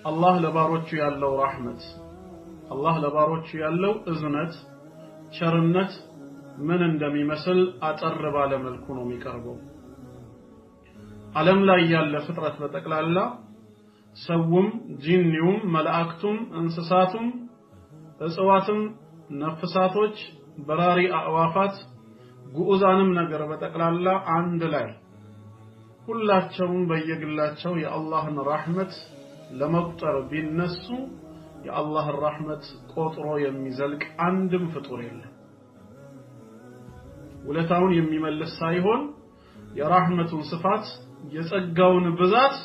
الله ለባሮቹ ያለው رحمت الله ለባሮቹ ያለው እዝነት ቸርነት ምን እንደሚመስል አጠር ባለ መልኩ ነው የሚቀርበው ዓለም ላይ ያለ ፍጥረት በጠቅላላ ሰውም ጂኒውም መላእክቱም እንስሳቱም እጽዋትም ነፍሳቶች በራሪ አዕዋፋት ጉኡዛንም ነገር በጠቅላላ አንድ ላይ ሁላቸውም በየግላቸው የአላህን ረህመት ለመቁጠር ቢነሱ የአላህን ረህመት ቆጥሮ የሚዘልቅ አንድም ፍጡር የለም ወለታውን የሚመልስ ሳይሆን የረህመቱን ስፋት የጸጋውን ብዛት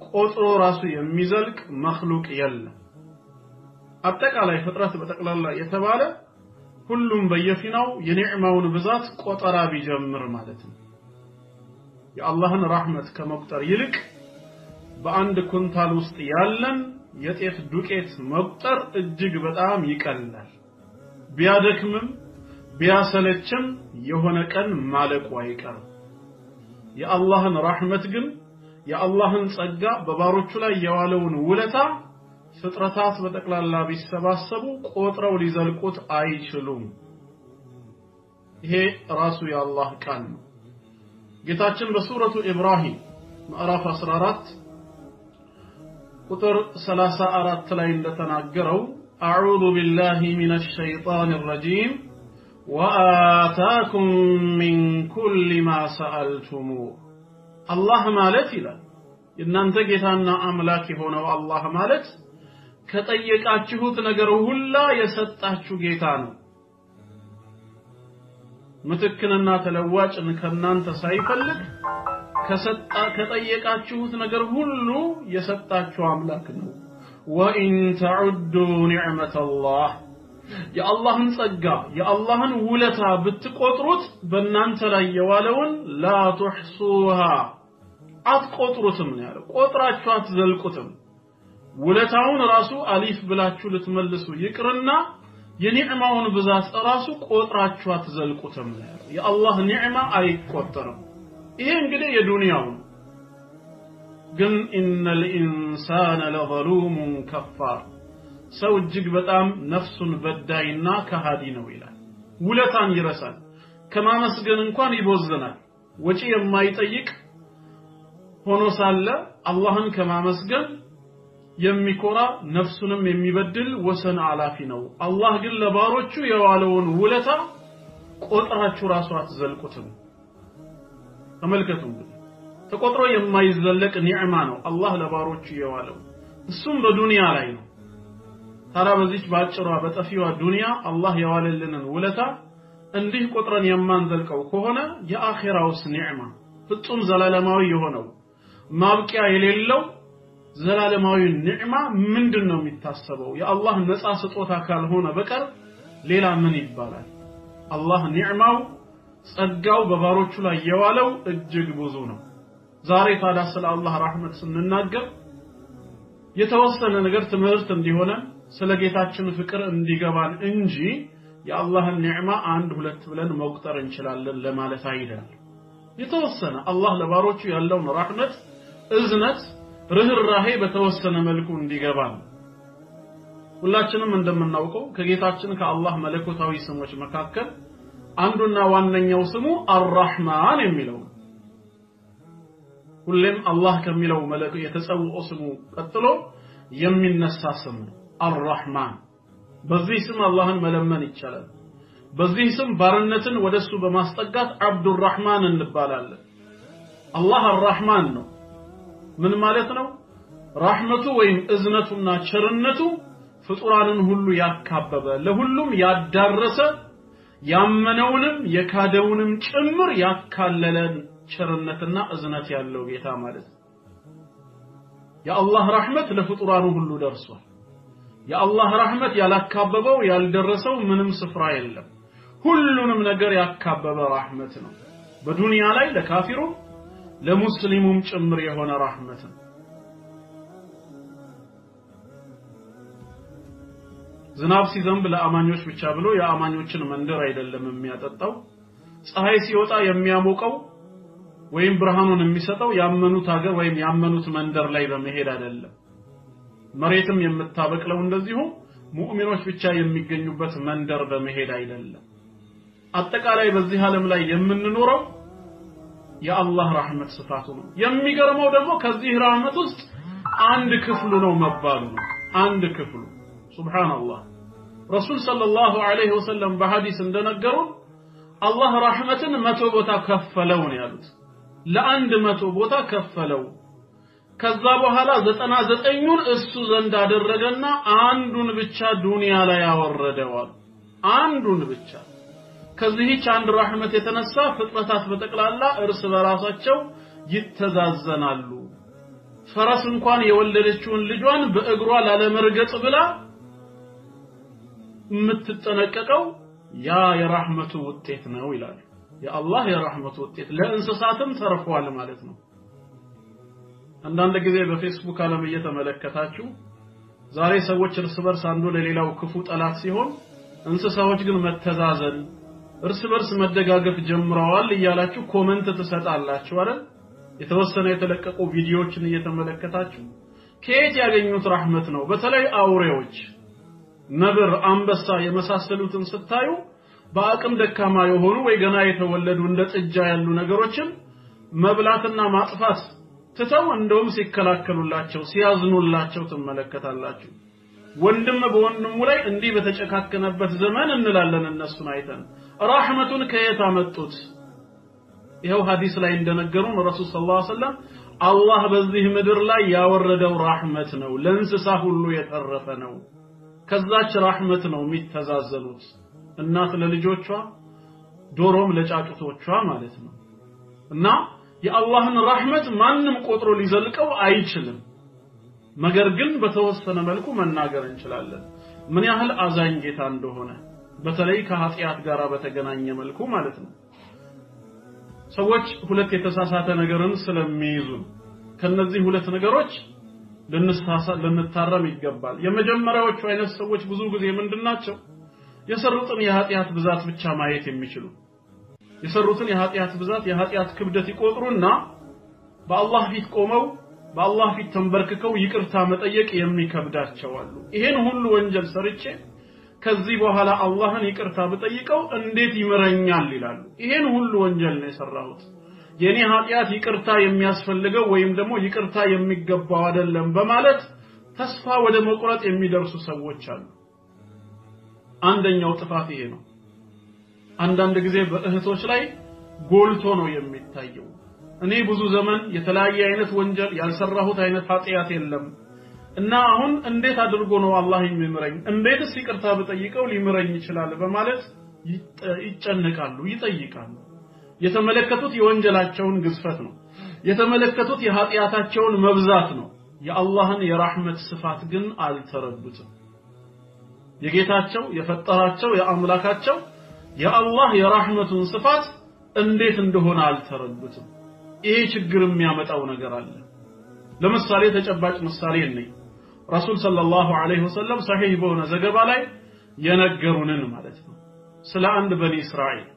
ቆጥሮ ራሱ የሚዘልቅ መخلوቅ የለም አጠቃላይ ፍጥረት በጠቅላላ የተባለ ሁሉም በየፊናው የኒዕማውን ብዛት ቆጠራ ቢጀምር ማለት ነው የአላህን ረህመት ከመቁጠር ይልቅ በአንድ ኩንታል ውስጥ ያለን የጤፍ ዱቄት መቁጠር እጅግ በጣም ይቀላል ቢያደክምም ቢያሰለችም የሆነ ቀን ማለቁ አይቀርም የአላህን ረህመት ግን የአላህን ጸጋ በባሮቹ ላይ የዋለውን ውለታ ፍጥረታት በጠቅላላ ቢሰባሰቡ ቆጥረው ሊዘልቁት አይችሉም ይሄ ራሱ የአላህ ቃል ነው ጌታችን በሱረቱ ኢብራሂም ምዕራፍ 14 ቁጥር 34 ላይ እንደተናገረው አዑዙ ቢላሂ ሚነሽ ሸይጣኒር ረጂም ወአታኩም ሚን ኩሊ ማ ሰአልቱሙ አላህ ማለት ይላል እናንተ ጌታና አምላክ የሆነው አላህ ማለት ከጠየቃችሁት ነገር ሁሉ የሰጣችሁ ጌታ ነው ምትክንና ተለዋጭን ከናንተ ሳይፈልግ ከጠየቃችሁት ነገር ሁሉ የሰጣችሁ አምላክ ነው ወኢን ተዑዱ ኒዕመተላህ የአላህን ጸጋ የአላህን ውለታ ብትቆጥሩት በእናንተ ላይ የዋለውን ላ ተሕሱሃ አትቆጥሩትም ነው ያለው ቆጥራችሁ አትዘልቁትም ውለታውን ራሱ አሊፍ ብላችሁ ልትመልሱ ይቅርና የኒዕማውን ብዛት ራሱ ቆጥራችሁ አትዘልቁትም ነው ያለው የአላህ ኒዕማ አይቆጠርም ይሄ እንግዲህ የዱንያው ግን ኢነል ኢንሳነ ለዘሉሙን ከፋር ሰው እጅግ በጣም ነፍሱን በዳይና ከሃዲ ነው ይላል ውለታን ይረሳል ከማመስገን እንኳን ይቦዘናል ወጪ የማይጠይቅ ሆኖ ሳለ አላህን ከማመስገን የሚኮራ ነፍሱንም የሚበድል ወሰን አላፊ ነው አላህ ግን ለባሮቹ የዋለውን ውለታ ቆጥራችሁ ራሱ አትዘልቁትም ተመልከቱ ተቆጥሮ የማይዘለቅ ኒዕማ ነው አላህ ለባሮቹ የዋለው እሱም በዱንያ ላይ ነው ታዲያ በዚህ ባጭሯ በጠፊዋ ዱንያ አላህ የዋለልንን ውለታ እንዲህ ቆጥረን የማንዘልቀው ከሆነ የአኺራውስ ኒዕማ ፍጹም ዘላለማዊ የሆነው ማብቂያ የሌለው ዘላለማዊ ኒዕማ ምንድነው የሚታሰበው የአላህ ነፃ ስጦታ ካልሆነ በቀር ሌላ ምን ይባላል አላህ ኒዕማው ጸጋው በባሮቹ ላይ የዋለው እጅግ ብዙ ነው ዛሬ ታዲያ ስለ አላህ ረህመት ስንናገር የተወሰነ ነገር ትምህርት እንዲሆነ ስለ ጌታችን ፍቅር እንዲገባን እንጂ የአላህን ኒዕማ አንድ ሁለት ብለን መቁጠር እንችላለን ለማለት አይደለም የተወሰነ አላህ ለባሮቹ ያለውን ረህመት እዝነት ርህራሄ በተወሰነ መልኩ እንዲገባን ሁላችንም እንደምናውቀው ከጌታችን ከአላህ መለኮታዊ ስሞች መካከል አንዱና ዋነኛው ስሙ አርራህማን የሚለው ሁሌም አላህ ከሚለው መለክ የተጸውኦ ስሙ ቀጥሎ የሚነሳ ስም አርራህማን በዚህ ስም አላህን መለመን ይቻላል በዚህ ስም ባርነትን ወደሱ በማስጠጋት አብዱራህማን እንባላለን አላህ አርራህማን ነው ምን ማለት ነው ረህመቱ ወይም እዝነቱና ቸርነቱ ፍጡራንን ሁሉ ያካበበ ለሁሉም ያዳረሰ ያመነውንም የካደውንም ጭምር ያካለለን ቸርነትና እዝነት ያለው ጌታ ማለት የአላህ ረህመት ለፍጡራኑ ሁሉ ደርሷል የአላህ ረህመት ያላካበበው ያልደረሰው ምንም ስፍራ የለም ሁሉንም ነገር ያካበበ ረህመት ነው በዱንያ ላይ ለካፊሩ ለሙስሊሙም ጭምር የሆነ ረህመት ነው ዝናብ ሲዘንብ ለአማኞች ብቻ ብሎ የአማኞችን መንደር አይደለም የሚያጠጣው ፀሐይ ሲወጣ የሚያሞቀው ወይም ብርሃኑን የሚሰጠው ያመኑት ሀገር ወይም ያመኑት መንደር ላይ በመሄድ አይደለም መሬትም የምታበቅለው እንደዚሁ ሙእሚኖች ብቻ የሚገኙበት መንደር በመሄድ አይደለም አጠቃላይ በዚህ ዓለም ላይ የምንኖረው የአላህ ረህመት ስፋቱ ነው የሚገርመው ደግሞ ከዚህ ረህመት ውስጥ አንድ ክፍሉ ነው መባሉ ነው አንድ ክፍሉ ሱብሃንአላህ ረሱል ሰለላሁ ዐለይሂ ወሰለም በሐዲስ እንደነገሩ አላህ ረህመትን 100 ቦታ ከፈለው ነው ያሉት ለአንድ 100 ቦታ ከፈለው ከዛ በኋላ 99ን እሱ ዘንድ አደረገና አንዱን ብቻ ዱንያ ላይ ያወረደው አንዱን ብቻ ከዚህች አንድ ረህመት የተነሳ ፍጥረታት በጠቅላላ እርስ በራሳቸው ይተዛዘናሉ ፈረስ እንኳን የወለደችውን ልጇን በእግሯ ላለመርገጥ ብላ የምትጠነቀቀው ያ የረህመቱ ውጤት ነው ይላል የአላህ የረህመቱ ውጤት ለእንስሳትም ተርፏል ማለት ነው አንዳንድ ጊዜ በፌስቡክ ዓለም እየተመለከታችሁ ዛሬ ሰዎች እርስ በርስ አንዱ ለሌላው ክፉ ጠላት ሲሆን እንስሳዎች ግን መተዛዘን እርስ በርስ መደጋገፍ ጀምረዋል እያላችሁ ኮሜንት ትሰጣላችሁ አይደል የተወሰነ የተለቀቁ ቪዲዮዎችን እየተመለከታችሁ ከየት ያገኙት ረህመት ነው በተለይ አውሬዎች ነብር አንበሳ የመሳሰሉትን ስታዩ በአቅም ደካማ የሆኑ ወይ ገና የተወለዱ እንደ ጥጃ ያሉ ነገሮችን መብላትና ማጥፋት ተተው እንደውም ሲከላከሉላቸው ሲያዝኑላቸው ትመለከታላችሁ ወንድም በወንድሙ ላይ እንዲህ በተጨካከነበት ዘመን እንላለን እነሱን አይተን ረህመቱን ከየት አመጡት ይሄው ሐዲስ ላይ እንደነገሩን ረሱል ሰለላሁ ዐለይሂ ወሰለም አላህ በዚህ ምድር ላይ ያወረደው ረህመት ነው ለእንስሳ ሁሉ የተረፈ ነው ከዛች ረህመት ነው የሚተዛዘኑት እናት ለልጆቿ ዶሮም ለጫጩቶቿ ማለት ነው እና የአላህን ረህመት ማንንም ቆጥሮ ሊዘልቀው አይችልም ነገር ግን በተወሰነ መልኩ መናገር እንችላለን ምን ያህል አዛኝ ጌታ እንደሆነ በተለይ ከኃጢያት ጋር በተገናኘ መልኩ ማለት ነው ሰዎች ሁለት የተሳሳተ ነገርን ስለሚይዙ ከነዚህ ሁለት ነገሮች ልንታረም ይገባል የመጀመሪያዎቹ አይነት ሰዎች ብዙ ጊዜ ምንድናቸው የሰሩትን የኃጢያት ብዛት ብቻ ማየት የሚችሉ የሰሩትን የኃጢያት ብዛት የኃጢያት ክብደት ይቆጥሩና በአላህ ፊት ቆመው በአላህ ፊት ተንበርክከው ይቅርታ መጠየቅ የሚከብዳቸው አሉ ይሄን ሁሉ ወንጀል ሰርቼ ከዚህ በኋላ አላህን ይቅርታ በጠይቀው እንዴት ይመረኛል ይላሉ ይሄን ሁሉ ወንጀል ነው የሰራሁት የኔ ኃጢያት ይቅርታ የሚያስፈልገው ወይም ደግሞ ይቅርታ የሚገባው አይደለም በማለት ተስፋ ወደ መቁረጥ የሚደርሱ ሰዎች አሉ አንደኛው ጥፋት ይሄ ነው አንዳንድ ጊዜ በእህቶች ላይ ጎልቶ ነው የሚታየው እኔ ብዙ ዘመን የተለያየ አይነት ወንጀል ያልሰራሁት አይነት ኃጢያት የለም እና አሁን እንዴት አድርጎ ነው አላህ የሚምረኝ እንዴትስ ይቅርታ በጠይቀው ሊምረኝ ይችላል በማለት ይጨነቃሉ ይጠይቃሉ የተመለከቱት የወንጀላቸውን ግዝፈት ነው የተመለከቱት የኃጢያታቸውን መብዛት ነው የአላህን የረህመት ስፋት ግን አልተረዱትም የጌታቸው የፈጠራቸው የአምላካቸው የአላህ የረህመቱን ስፋት እንዴት እንደሆነ አልተረዱትም ይሄ ችግር የሚያመጣው ነገር አለ ለምሳሌ ተጨባጭ ምሳሌ ነኝ ረሱል ሰለላሁ ዐለይሂ ወሰለም ሰሂህ በሆነ ዘገባ ላይ የነገሩንን ማለት ነው ስለ አንድ በኒ እስራኤል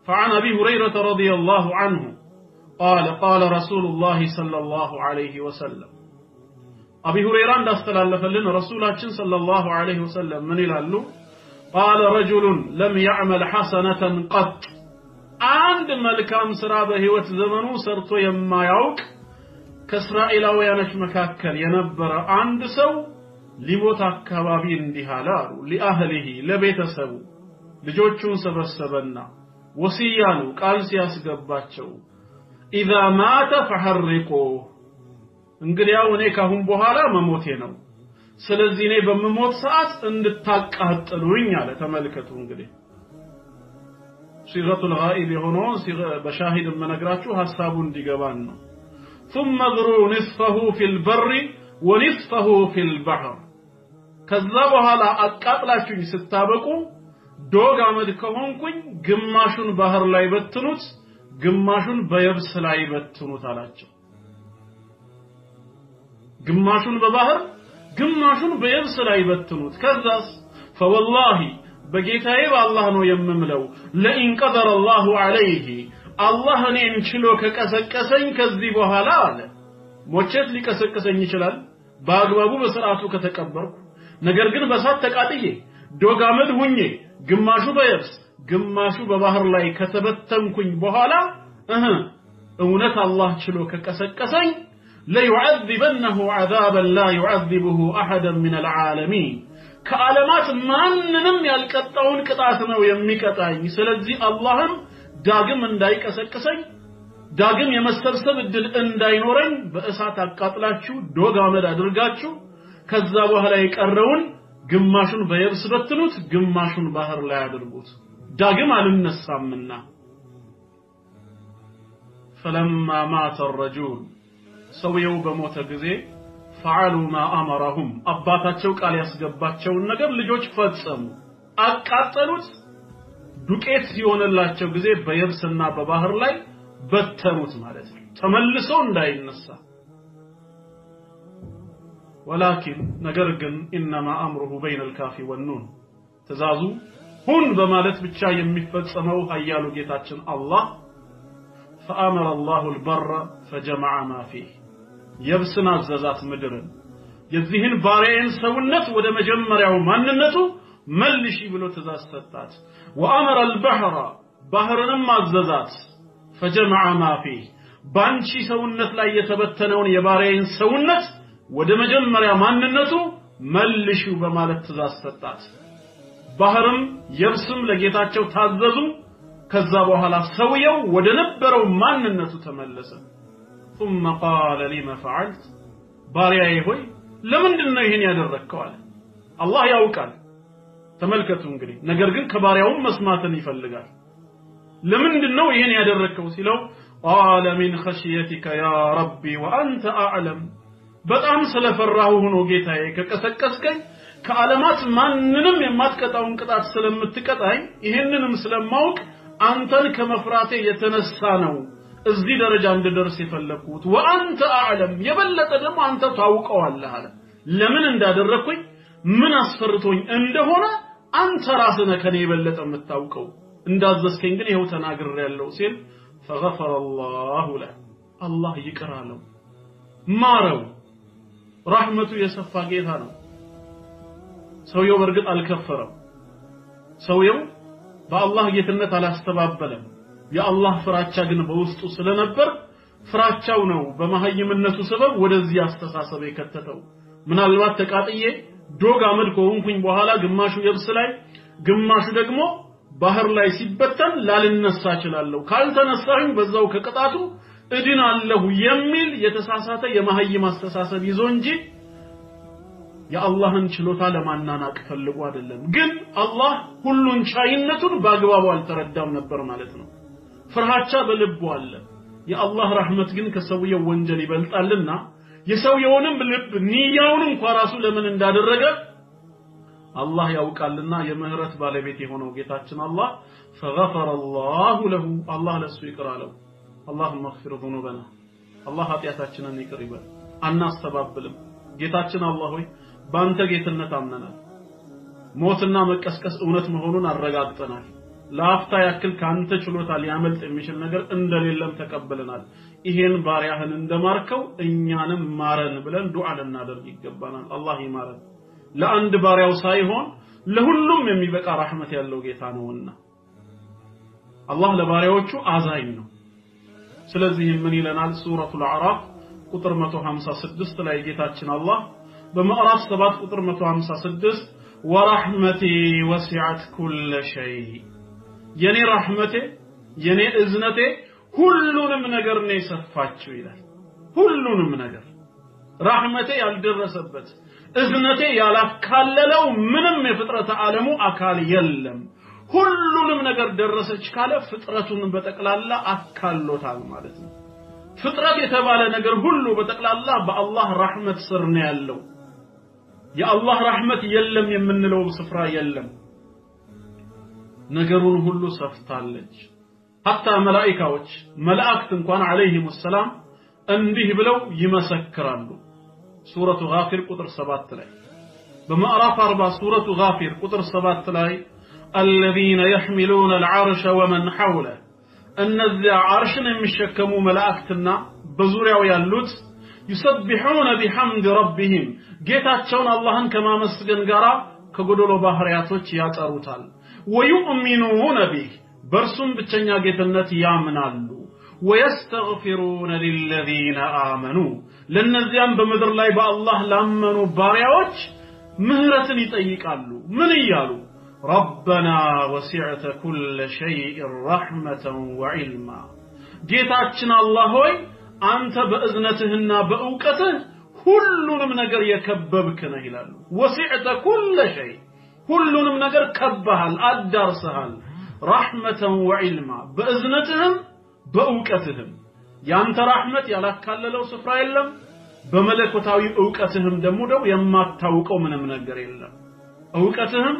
فعن ابي هريره رضي الله عنه قال رسول الله صلى الله عليه وسلم ابي هريره እንዳስተላለፈልን ረሱላችን ሰለላሁ ዐለይሂ ወሰለም ምን ይላሉ قال رجل لم يعمل حسنه قط አንድ መልካም ስራ በህይወት ዘመኑ ሰርቶ የማያውቅ ከእስራኤላውያኖች መካከል የነበረ አንድ ሰው ሊሞት አካባቢ እንዲህ አለ አሉ ለአህሊሂ ለቤተሰቡ ልጆቹን ሰበሰበና ወሲያኑ ቃል ሲያስገባቸው اذا مات فحرقوه እንግዲያው እኔ ካሁን በኋላ መሞቴ ነው ስለዚህ እኔ በመሞት ሰዓት እንድታቃጥሉኝ አለ ተመልከቱ እንግዲህ صيغه الغائب የሆነው በሻሂድ መነግራችሁ ሐሳቡ እንዲገባን ነው ثم ذروا نصفه في البر ونصفه في البحر ከዛ በኋላ አቃጥላችሁኝ ስታበቁ ዶግ አመድ ከሆንኩኝ ግማሹን ባህር ላይ በትኑት ግማሹን በየብስ ላይ በትኑት አላቸው ግማሹን በባህር ግማሹን በየብስ ላይ በትኑት ከዛስ فوالله በጌታዬ በአላህ ነው የምምለው ለኢን ቀደረ الله عليه አላህ እኔን ችሎ ከቀሰቀሰኝ ከዚህ በኋላ አለ ሞቼት ሊቀሰቀሰኝ ይችላል በአግባቡ በስርዓቱ ከተቀበርኩ ነገር ግን በሳት ተቃጥዬ ዶጋመድ ሁኜ ግማሹ በየብስ ግማሹ በባህር ላይ ከተበተንኩኝ በኋላ እውነት አላህ ችሎ ከቀሰቀሰኝ ለይعذبنه عذابا لا يعذبه احد من العالمين ከዓለማት ማንንም ያልቀጣውን ቅጣት ነው የሚቀጣኝ ስለዚህ አላህም ዳግም እንዳይቀሰቅሰኝ ዳግም የመሰብሰብ እድል እንዳይኖረኝ በእሳት አቃጥላችሁ ዶጋመድ አድርጋችሁ ከዛ በኋላ የቀረውን ግማሹን በየብስ በትኑት ግማሹን ባህር ላይ አድርጉት ዳግም አልነሳምና فلما مات الرجل ሰውየው በሞተ ጊዜ فعلوا ما امرهم አባታቸው ቃል ያስገባቸውን ነገር ልጆች ፈጸሙ አቃጠሉት ዱቄት ሲሆንላቸው ጊዜ በየብስና በባህር ላይ በተኑት ማለት ነው ተመልሶ እንዳይነሳ ولكن ነገር ግን انما امره بين الكاف والنون ተዛዙ ሁን በማለት ብቻ የሚፈጸመው ኃያሉ ጌታችን አላህ فامر الله البر فجمع ما فيه يبسن አዘዛት ምድርን የዚህን ባሪያን ሰውነት ወደ መጀመሪያው ማንነቱ መልሺ ብሎ ተዛዝ ሰጣት وامر البحر ባህርንም አዘዛት فجمع ما فيه ባንቺ ሰውነት ላይ የተበተነውን የባሪያን ሰውነት ወደ መጀመሪያ ማንነቱ መልሹ በማለት ተዛዝ ሰጣት ባህርም የብስም ለጌታቸው ታዘዙ ከዛ በኋላ ሰውየው ወደ ነበረው ማንነቱ ተመለሰ ثم قال لما فعلت ባሪያዬ ሆይ ለምንድነው ይሄን ያደረከው አለ አላህ ያውቃል ተመልከቱ እንግዲህ ነገር ግን ከባሪያው መስማትን ይፈልጋል ለምንድነው ይሄን ያደረከው ሲለው قال من خشيتك يا ربي وانت اعلم በጣም ስለፈራሁ ሆኖ ጌታዬ ከቀሰቀስከኝ ከዓለማት ማንንም የማትቀጣውን ቅጣት ስለምትቀጣኝ ይሄንንም ስለማውቅ አንተን ከመፍራቴ የተነሳ ነው እዚህ ደረጃ እንድደርስ የፈለኩት ወአንተ አዕለም የበለጠ ደግሞ አንተ ታውቀዋለህ አለ ለምን እንዳደረኩኝ ምን አስፈርቶኝ እንደሆነ አንተ ራስህ ነህ ከኔ የበለጠ የምታውቀው እንዳዘዝከኝ ግን ይሄው ተናግሬያለሁ ሲል فغفر الله له الله ይቅር አለው ማረው ረህመቱ የሰፋ ጌታ ነው ሰውየው በርግጥ አልከፈረም ሰውየው በአላህ ጌትነት አላስተባበለም የአላህ ፍራቻ ግን በውስጡ ስለነበር ፍራቻው ነው በመሐይምነቱ ሰበብ ወደዚህ አስተሳሰብ የከተተው ምናልባት ተቃጥዬ ዶግ አመድ ከሆንኩኝ በኋላ ግማሹ የብስ ላይ ግማሹ ደግሞ ባህር ላይ ሲበተን ላልነሳ ይችላል ካልተነሳኝ በዛው ከቅጣቱ እድናለሁ የሚል የተሳሳተ የመሐይም አስተሳሰብ ይዞ እንጂ የአላህን ችሎታ ለማናናቅ ፈልጎ አይደለም ግን አላህ ሁሉን ቻይነቱን በአግባቡ አልተረዳም ነበር ማለት ነው ፍርሃቻ በልቡ አለ የአላህ ረህመት ግን ከሰውየው ወንጀል ይበልጣልና የሰውየውንም ልብ ንያውን እንኳን ራሱ ለምን እንዳደረገ አላህ ያውቃልና የምህረት ባለቤት የሆነው ጌታችን አላህ فغفر الله له الله ለሱ ይቅር አለው اللهم اغفر ذنوبنا الله ኃጢያታችንን ይቅር ይበል አናስተባብልም ጌታችን አላህ ሆይ ባንተ ጌትነት አምነናል ሞትና መቀስቀስ እውነት መሆኑን አረጋግጠናል ለአፍታ ያክል ካንተ ችሎታ ሊያመልጥ የሚችል ነገር እንደሌለም ተቀበለናል ይሄን ባሪያህን እንደማርከው እኛንም ማረን ብለን ዱዓ ልናደርግ ይገባናል አላህ ይማረን ለአንድ ባሪያው ሳይሆን ለሁሉም የሚበቃ ረህመት ያለው ጌታ ነውና አላህ ለባሪያዎቹ አዛኝ ነው ስለዚህ ምን ይለናል ሱረቱል አዕራፍ ቁጥር 156 ላይ ጌታችን አላህ በምዕራፍ 7 ቁጥር 156 ወራህመቲ ወሲዐት ኩል ሸይ የኔ ረህመቴ የኔ እዝነቴ ሁሉንም ነገር ነው የሰፋችው ይላል ሁሉንም ነገር ረህመቴ ያልደረሰበት እዝነቴ ያላካለለው ምንም የፍጥረት ዓለሙ አካል የለም ሁሉንም ነገር ደረሰች ካለ ፍጥረቱን በተቀላላ አካሎታል ማለት ነው ፍጥረት የተባለ ነገር ሁሉ በተቀላላ በአላህ ረህመት ስር ነው ያለው የአላህ ረህመት የለም የምንለው ስፍራ የለም ነገሩን ሁሉ ሰፍታለች hatta መላእክቶች መላእክት እንኳን አለይሂም ሰላም እንዲህ ብለው ይመሰክራሉ ሱረቱ ጋፊር ቁጥር 7 ላይ በማዕራፍ 40 ሱረቱ ጋፊር ቁጥር 7 ላይ الذين يحملون العرش ومن حوله እነዚያ አርሽን የሚሸከሙ መላእክትና በዙሪያው ያሉት يسبحون بحمد ربهم ጌታቸውን አላህን ከማመስገን ጋራ ከጎዶሎ ባህሪያቶች ያጠሩታል ويؤمنون به በርሱም ብቸኛ ጌትነት ያምናሉ ويستغفرون للذين آمنوا ለነዚያም በመድር ላይ በአላህ ላመኑ ባሪያዎች ምህረትን ይጠይቃሉ ምን ይያሉ ربنا وسعت كل شيء رحمة وعلما ጌታችን አላህ ሆይ አንተ በእዝነትህና በእውቀትህ ሁሉንም ነገር የከበብክ ነህ ይላሉ وسعت كل شيء ሁሉንም ነገር ከበሃል አዳርሰሃል رحمة وعلما በእዝነትህም በእውቀትህም ያንተ ረህመት ያላካለለው ስፍራ የለም በመለኮታዊ ዕውቀትህም ደግሞ የማታውቀው ምንም ነገር የለም ዕውቀትህም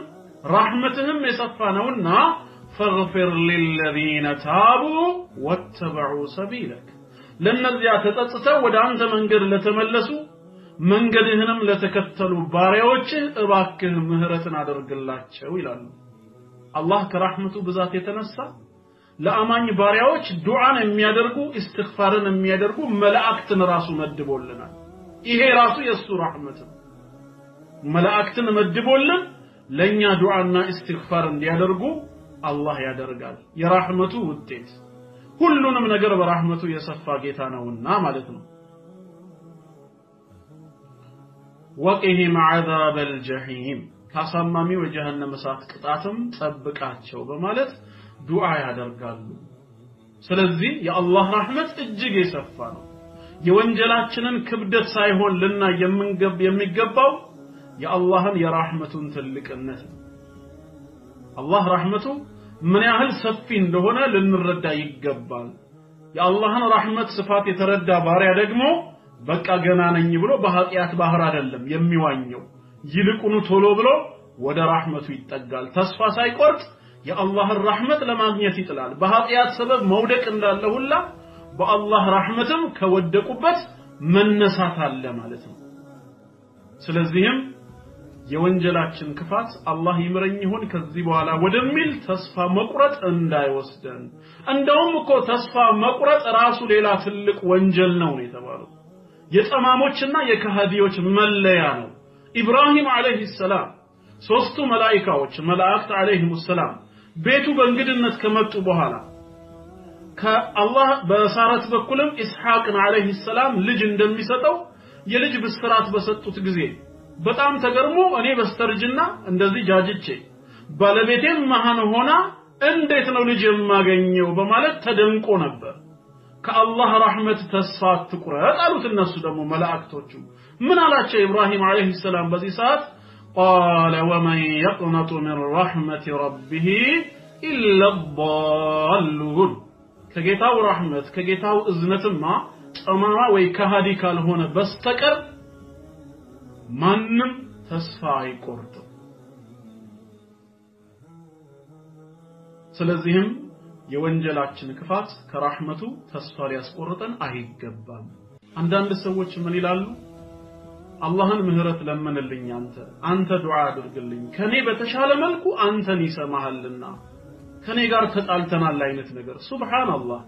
ረህመትህም የሰፋ ነውና فاغفر للذين تابوا واتبعوا سبيلك ለነዚያ ተጸጽተው ወደ አንተ መንገድ ለተመለሱ መንገድህንም ለተከተሉ ባሪያዎችህ እባክህ ምህረትን አድርግላቸው ይላሉ አላህ ከረህመቱ ብዛት የተነሳ ለአማኝ ባሪያዎች ዱዓን የሚያደርጉ ኢስቲግፋርን የሚያደርጉ መላእክትን ራሱ መድቦልናል ይሄ ራሱ የሱ ረህመት ነው መላእክትን መድቦልን ለኛ ዱዓና ኢስቲግፋር እንዲያደርጉ አላህ ያደርጋል የረህመቱ ውጤት ሁሉንም ነገር በረህመቱ የሰፋ ጌታ ነውና ማለት ነው ወቂሂም عذاب الجحيم ካሳማሚው የጀሃነም እሳት ቅጣትም ጠብቃቸው በማለት ዱዓ ያደርጋሉ ስለዚህ የአላህ ረህመት እጅግ የሰፋ ነው የወንጀላችንን ክብደት ሳይሆን ልና የሚገባው የአላህን የረህመቱን ትልቅነት አላህ ረህመቱ ምን ያህል ሰፊ እንደሆነ ልንረዳ ይገባል የአላህን ረህመት ስፋት የተረዳ ባሪያ ደግሞ በቃ ገና ነኝ ብሎ በኃጢያት ባህር አይደለም የሚዋኘው ይልቁኑ ቶሎ ብሎ ወደ ረህመቱ ይጠጋል ተስፋ ሳይቆርጥ የአላህን ረህመት ለማግኘት ይጥላል በኃጢያት ሰበብ መውደቅ እንዳለ ሁላ በአላህ ረህመትም ከወደቁበት መነሳት አለ ማለት ነው ስለዚህም የወንጀላችን ክፋት አላህ ይምረኝ ይሁን ከዚህ በኋላ ወደሚል ተስፋ መቁረጥ እንዳይወስደን እንደውም እኮ ተስፋ መቁረጥ ራሱ ሌላ ትልቅ ወንጀል ነው የተባለው የጠማሞችና የከሃዲዎች መለያ ነው ኢብራሂም አለይሂ ሰላም ሶስቱ መላእክቶች መላእክት አለይሂም ሰላም ቤቱ በእንግድነት ከመጡ በኋላ ከአላህ በሳራት በኩልም ኢስሐቅን አለይሂ ሰላም ልጅ እንደሚሰጠው የልጅ ብስራት በሰጡት ጊዜ በጣም ተገርሞ እኔ በስተርጅና እንደዚህ ጃጅቼ ባለቤቴም መሃን ሆና እንዴት ነው ልጅ የማገኘው በማለት ተደንቆ ነበር ከአላህ ረህመት ተስፋ ትቁረጥ አሉት እነሱ ደግሞ መላእክቶቹ ምን አላቸው ኢብራሂም አለይሂ ሰላም በዚህ ሰዓት قال ومن يقنط من رحمة ربه إلا الضالون ከጌታው ረህመት ከጌታው እዝነትማ ጠማማ ወይ ከሃዲ ካልሆነ በስተቀር ማንም ተስፋ አይቆርጥም ስለዚህም የወንጀላችን ክፋት ከረህመቱ ተስፋ ሊያስቆርጠን አይገባም አንዳንድ ሰዎች ምን ይላሉ አላህን ምህረት ለምንልኝ አንተ ዱዓ አድርግልኝ ከኔ በተሻለ መልኩ አንተን ይሰማሃልና ከኔ ጋር ተጣልተናል አይነት ነገር ሱብሃንአላህ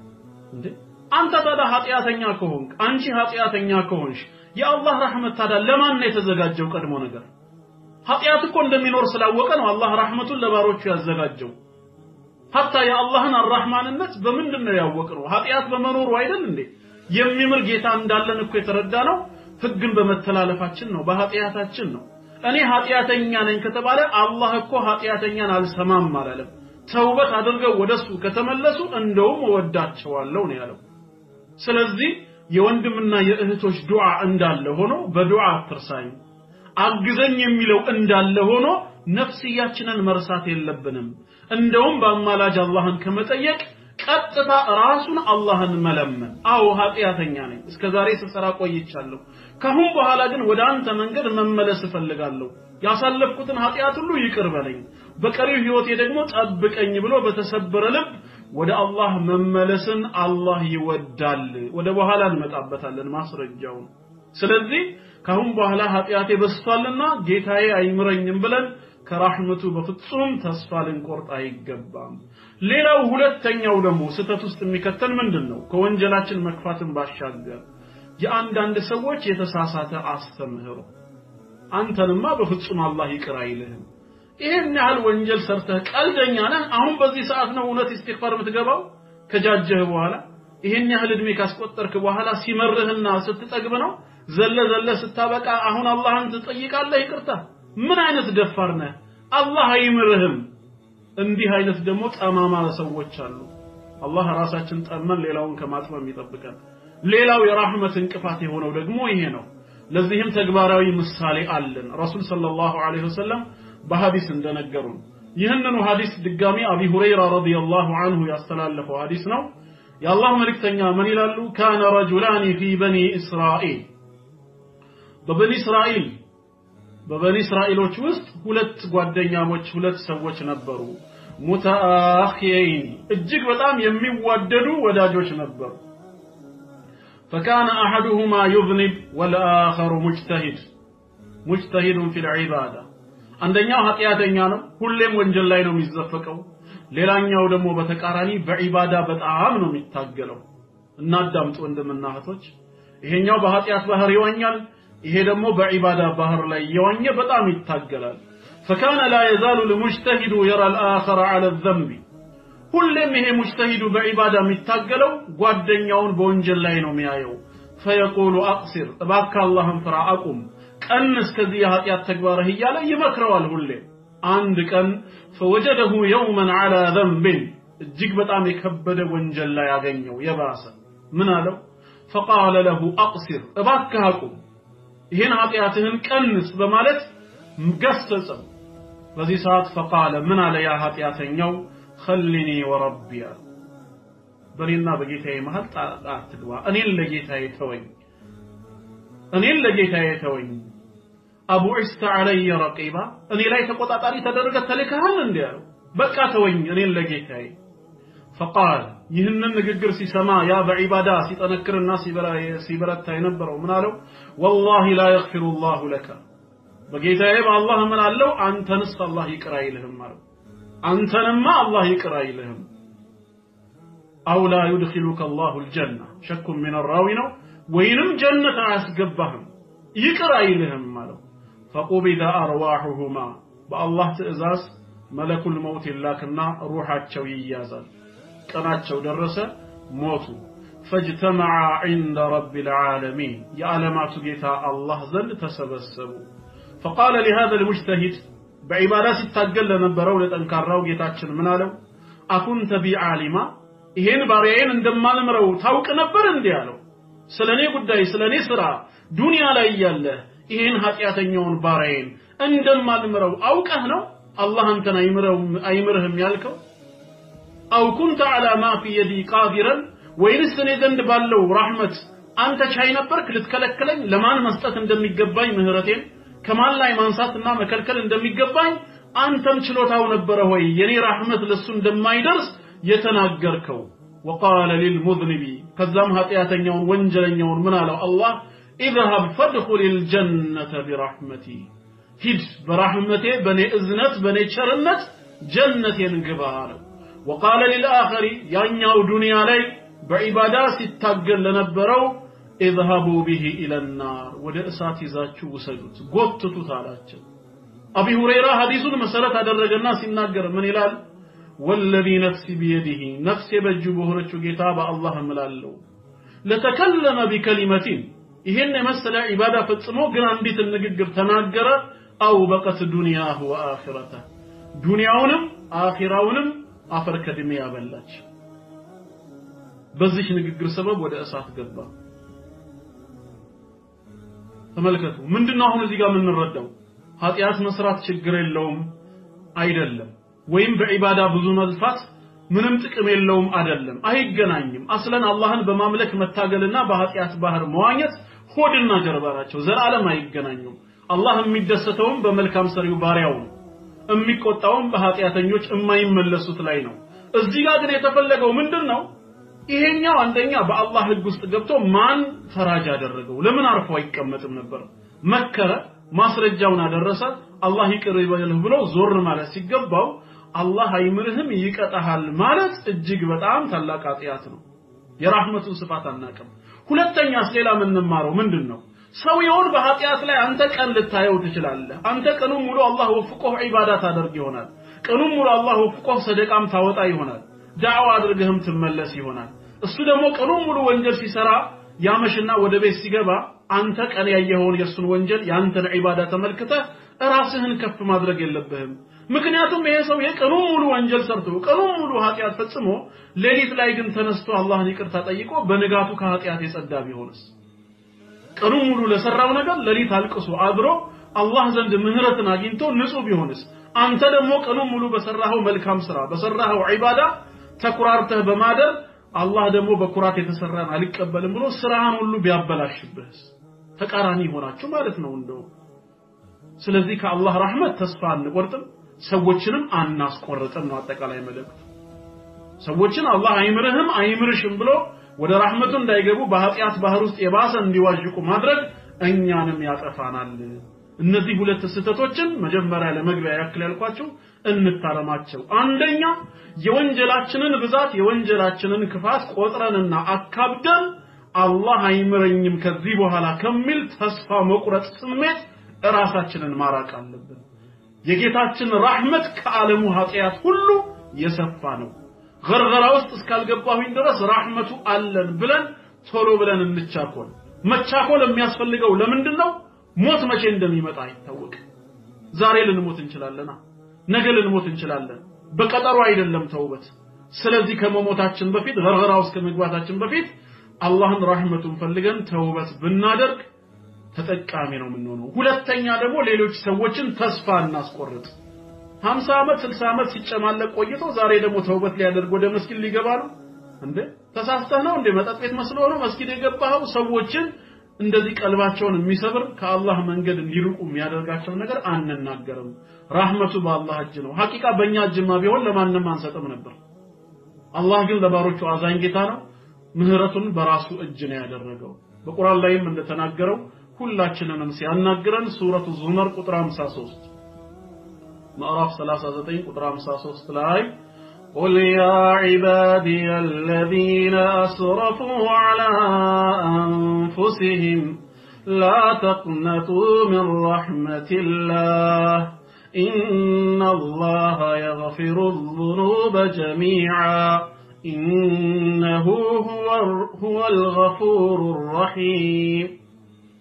እንዴ አንተ ታዲያ ኃጢያተኛ ከሆንክ አንቺ ኃጢያተኛ ከሆንሽ የአላህ ረህመት ታዲያ ለማን ነው የተዘጋጀው ቀድሞ ነገር ኃጢያት እኮ እንደሚኖር ስላወቀ ነው አላህ ረህመቱን ለባሮቹ ያዘጋጀው hatta የአላህን አርህማንነት በምንድነው ያወቀው ኃጢያት በመኖሩ አይደል እንዴ የሚምር ጌታ እንዳለን እኮ የተረዳነው ህግን በመተላለፋችን ነው በኃጢያታችን ነው እኔ ኃጢያተኛ ነኝ ከተባለ አላህ እኮ ኃጢያተኛን አልሰማም አላለም ተውበት አድርገው ወደሱ ከተመለሱ እንደውም ወዳቸዋለሁ ነው ያለው ስለዚህ የወንድምና የእህቶች ዱዓ እንዳለ ሆኖ በዱዓ አትርሳኝ አግዘኝ የሚለው እንዳለ ሆኖ ነፍስያችንን መርሳት የለብንም እንደውም በአማላጅ አላህን ከመጠየቅ ቀጥታ ራሱን አላህን መለመን አው ኃጢያተኛ ነኝ እስከዛሬ ስሰራ ቆይቻለሁ ከሁን በኋላ ግን ወደ አንተ መንገድ መመለስ ፈልጋለሁ ያሳለፍኩትን ኃጢያት ሁሉ ይቅር በለኝ በቀሪው ህይወቴ ደግሞ ጠብቀኝ ብሎ በተሰበረ ልብ ወደ አላህ መመለስን አላህ ይወዳል ወደ በኋላ እንመጣበታለን ማስረጃው ስለዚህ ከሁን በኋላ ኃጢያቴ በስቷልና ጌታዬ አይምረኝም ብለን ከራህመቱ በፍጹም ተስፋ ልንቆርጥ አይገባም ሌላው ሁለተኛው ደግሞ ስተት ውስጥ የሚከተል ምንድነው ከወንጀላችን መክፋትን ባሻገር የአንዳንድ ሰዎች የተሳሳተ አስተምህሮ አንተንማ በፍጹም አላህ ይቅር አይልህም ይሄን ያህል ወንጀል ሰርተህ ቀልደኛ ነህ አሁን በዚህ ሰዓት ነው እውነት ኢስቲግፋር የምትገባው ከጃጀህ በኋላ ይሄን ያህል እድሜ ካስቆጠርክ በኋላ ሲመርህና ስትጠግብ ነው ዘለ ስታበቃ አሁን አላህን ትጠይቃለህ ይቅርታ ምን አይነት ደፋር ነህ አላህ አይምርህም እንዲህ አይነት ደግሞ ጠማማ ሰዎች አሉ አላህ ራሳችን ጠመን ሌላውን ከማጥመም ይጠብቀን ሌላው የራህመት እንቅፋት የሆነው ደግሞ ይሄ ነው ለዚህም ተግባራዊ ምሳሌ አለን ረሱል ሰለላሁ ዐለይሂ ወሰለም በሐዲስ እንደነገሩን ይህንኑ ሐዲስ ድጋሚ አቢ ሁረይራ ረዲየላሁ ዐንሁ ያስተላለፈው ሐዲስ ነው የአላህ መልእክተኛ ምን ይላሉ ካነ ረጁላኒ ፊ በኒ እስራኤል በበኒ እስራኤሎች ውስጥ ሁለት ጓደኛሞች ሁለት ሰዎች ነበሩ ሙተአኺይን እጅግ በጣም የሚዋደዱ ወዳጆች ነበሩ فكان احدهما يذنب والاخر مجتهد في العباده አንደኛው ኃጢያተኛ ነው ሁሌም ወንጀል ላይ ነው የሚዘፈቀው ሌላኛው ደግሞ በተቃራኒ በዒባዳ በጣም ነው የሚታገለው እናዳምጡ ወንድምና እህቶች ይሄኛው በኃጢያት ባህር ይዋኛል ይሄ ደግሞ በዒባዳ ባህር ላይ ይዋኘ በጣም ይታገላል فكان لا يزال المجتهد يرى الاخر على الذنب ሁሌም ይሄ ሙጅተሂዱ በዒባዳ የሚታገለው ጓደኛውን በወንጀል ላይ ነው የሚያየው فيقول اقصر እባክህ አላህን ፍራ አቁም ቀንስ ከዚህ ኃጢያት ተግባርህ ይያለ ይመክረዋል ሁሌም አንድ ቀን فوجده يوما على ذنب እጅግ በጣም የከበደ ወንጀል ላይ ያገኘው የባሰ ምን አለው فقال له اقصر እባክህ አቁም ይሄን ኃጢያትህን ቀንስ በማለት ገሰጸው በዚህ ሰዓት فقال من على يا ኃጢያተኛው خلني وربي በኔና በጌታዬ መሃል አትግባ እኔን ለጌታዬ ተወኝ አቡ ዒሳ علي رقيبا እኔ ላይ ተቆጣጣሪ ተደረገ ተልከሃል እንዲያው በቃ ተወኝ እኔን ለጌታዬ فقال ይህንን ንግግር ሲሰማ ያ በዒባዳ ሲጠነክርና ሲበረታ የነበረው ምን አለው والله لا يغفر الله لك በጌታዬ በአላህ ምን አለው አንተንስ አላህ ይቅር አይልህም ማለት አንተንማ አላህ ይቅር አይልህም አው ላ يدخلك الله الجنه شك من الراوي ነው ወይንም ጀነት አያስገባህም ይቅር አይልህም ማለት فقبض ارواحهما በአላህ ትእዛዝ መለኩል መውት ይላክና ሩሃቸው ይያዛል ቀናቸው ደረሰ ሞቱ فاجتمع عند رب العالمين يا علامات ጌታ አላህ ዘንድ ተሰበሰቡ فقال لهذا المجتهد بعبادات ሲታገል ለነበረው ለጠንካራው ጌታችን ምን አለው አኩንተ ቢዓሊማ ይሄን ባሪያዬን እንደማልምረው ታውቅ ነበር እንዴ አለው ስለኔ ጉዳይ ስለኔ ስራ ዱንያ ላይ ያለ ይሄን ኃጢያተኛውን ባሪያዬን እንደማልምረው አውቀህ ነው አላህ አንተን አይምርህም ያልከው አው ኩንተ على ما في يدي قادرا ወይንስ እኔ ዘንድ ባለው ረህመት አንተ ቻይ ነበርክ ልትከለክለኝ ለማን መስጠት እንደሚገባኝ ምህረቴን ከማን ላይ ማንሳትና መከልከል እንደሚገባኝ አንተም ችሎታው ነበር ሆይ የኔ ረህመት ለሱ እንደማይደርስ የተናገርከው وقال للمذنب ከዛም ኃጢያተኛውን ወንጀለኛውን ምን አለው አላህ اذهب فادخل الجنه برحمتي ሂድ በረህመቴ በኔ እዝነት በኔ ቸርነት ጀነቴን ግባ አለው وقال للآخر ያኛው ዱንያ ላይ በዒባዳ ሲታገል ለነበረው اذهبوا به الى النار ወደ እሳት ይዛችሁ ወሰዱት ጎትቱት አላቸው አቢ ሁረይራ ሐዲሱን መሰረት አደረገና ሲናገር ምን ይላል والذي نفسي بيده نفسي በእጁ በሆነችው ጌታ በአላህ እምላለሁ ለተከለመ بكلمه ይሄን መሰለ ዒባዳ ፈጽሞ ግን አንዲት ንግግር ተናገረ አው በቀት ዱንያሁ ወአኺራተ ዱንያውንም አኺራውንም አፈር ከድሜ ያበላች በዚህ ንግግር ሰበብ ወደ እሳት ገባ ተመልከቱ ምንድነው አሁን እዚህ ጋር የምንረዳው ኃጢያት መስራት ችግር የለውም አይደለም ወይም በዒባዳ ብዙ መልፋት ምንም ጥቅም የለውም አይደለም አይገናኝም አስለን አላህን በማምለክ መታገልና በኃጢያት ባህር መዋኘት ሆድና ጀርባ ናቸው ዘላለም አይገናኙም አላህ የሚደሰተውም በመልካም ሰሪው ባሪያው ነው የሚቆጣውም በኃጢያተኞች የማይመለሱት ላይ ነው እዚህ ጋር ግን የተፈለገው ምንድነው ይሄኛው አንደኛ በአላህ ህግ ውስጥ ገብቶ ማን ፈራጅ አደረገው ለምን አርፎ አይቀመጥም ነበር መከረ ማስረጃውን አደረሰ አላህ ይቅር ይበልህ ብሎ ዞር ማለት ሲገባው አላህ አይምርህም ይቀጣሃል ማለት እጅግ በጣም ታላቅ ኃጢያት ነው የራህመቱን ስፋት አናቀም ሁለተኛስ ሌላ ምንማረው ምንድነው ሰውየውን በኃጢያት ላይ አንተ ቀን ልታየው ትችላለህ አንተ ቀኑን ሙሉ አላህ ወፍቆህ ዒባዳ ታደርግ ይሆናል ቀኑን ሙሉ አላህ ወፍቆህ ሰደቃም ታወጣ ይሆናል ዳዕዋ አድርገህም ትመለስ ይሆናል እሱ ደግሞ ቀኑን ሙሉ ወንጀል ሲሰራ ያመሽና ወደ ቤት ሲገባ አንተ ቀን ያየኸውን የሱን ወንጀል ያንተን ዒባዳ ተመልክተህ ራስህን ከፍ ማድረግ የለብህም ምክንያቱም ይሄ ሰው የቀኑን ሙሉ ወንጀል ሰርቶ ቀኑን ሙሉ ኃጢያት ፈጽሞ ሌሊት ላይ ግን ተነስቶ አላህን ይቅርታ ጠይቆ በንጋቱ ከኃጢያት የጸዳ ቢሆንስ ቀኑን ሙሉ ለሰራው ነገር ሌሊት አልቅሶ አድሮ አላህ ዘንድ ምህረትን አግኝቶ ንጹህ ቢሆንስ አንተ ደግሞ ቀኑን ሙሉ በሰራው መልካም ስራ በሰራው ዒባዳ ተኩራርተህ በማደር አላህ ደግሞ በኩራት የተሰራን አልቀበልም ብሎ ስራህን ሁሉ ቢያበላሽብህስ ተቃራኒ ሆናችሁ ማለት ነው እንደው ስለዚህ ከአላህ ረህመት ተስፋ አንቆርጥም ሰዎችንም አናስቆርጥም ነው አጠቃላይ መልእክቱ ሰዎችን አላህ አይምርህም አይምርሽም ብሎ ወደ ረህመቱ እንዳይገቡ በኃጢያት ባህር ውስጥ የባሰ እንዲዋዥቁ ማድረግ እኛንም ያጠፋናል እነዚህ ሁለት ስህተቶችን መጀመሪያ ለመግቢያ ያክል ያልኳችሁ እንታረማቸው አንደኛ የወንጀላችንን ብዛት የወንጀላችንን ክፋት ቆጥረንና አካብደን አላህ አይምረኝም ከዚህ በኋላ ከሚል ተስፋ መቁረጥ ስሜት ራሳችንን ማራቅ አለብን የጌታችን ረህመት ከዓለሙ ኃጢያት ሁሉ የሰፋ ነው ገርገራ ውስጥ እስካልገባሁኝ ድረስ ረህመቱ አለን ብለን ቶሎ ብለን እንቻኮል መቻኮል የሚያስፈልገው ለምንድነው ሞት መቼ እንደሚመጣ አይታወቅ ዛሬ ልንሞት እንችላለና ነገ ልንሞት እንችላለን በቀጠሮ አይደለም ተውበት ስለዚህ ከመሞታችን በፊት ገርገራ ውስጥ ከመግባታችን በፊት አላህን ረህመቱን ፈልገን ተውበት ብናደርግ ተጠቃሚ ነው የምንሆነው ሁለተኛ ደግሞ ሌሎች ሰዎችን ተስፋ እናስቆርጥ 50 ዓመት 60 ዓመት ሲጨማለቅ ቆይቶ ዛሬ ደግሞ ተውበት ሊያደርግ ወደ መስጊድ ሊገባ ነው እንዴ ተሳስተህ ነው እንዴ መጠጥ ቤት መስሎ ነው መስጊድ የገባው ሰዎችን እንደዚህ ቀልባቸውን የሚሰብር ከአላህ መንገድ እንዲርቁ የሚያደርጋቸው ነገር አንናገርም ረህመቱ በአላህ እጅ ነው ሐቂቃ በእኛ እጅማ ቢሆን ለማንንም አንሰጥም ነበር አላህ ግን ለባሮቹ አዛኝ ጌታ ነው ምህረቱን በራሱ እጅ ነው ያደረገው በቁርአን ላይም እንደተናገረው ሁላችንንም ሲያናግረን ሱረቱ ዙመር ቁጥር 53 ምዕራፍ 39 ቁጥር 53 ላይ قل يا عبادي الذين أسرفوا على أنفسهم لا تقنطوا من رحمة الله إن الله يغفر الذنوب جميعا إنه هو الغفور الرحيم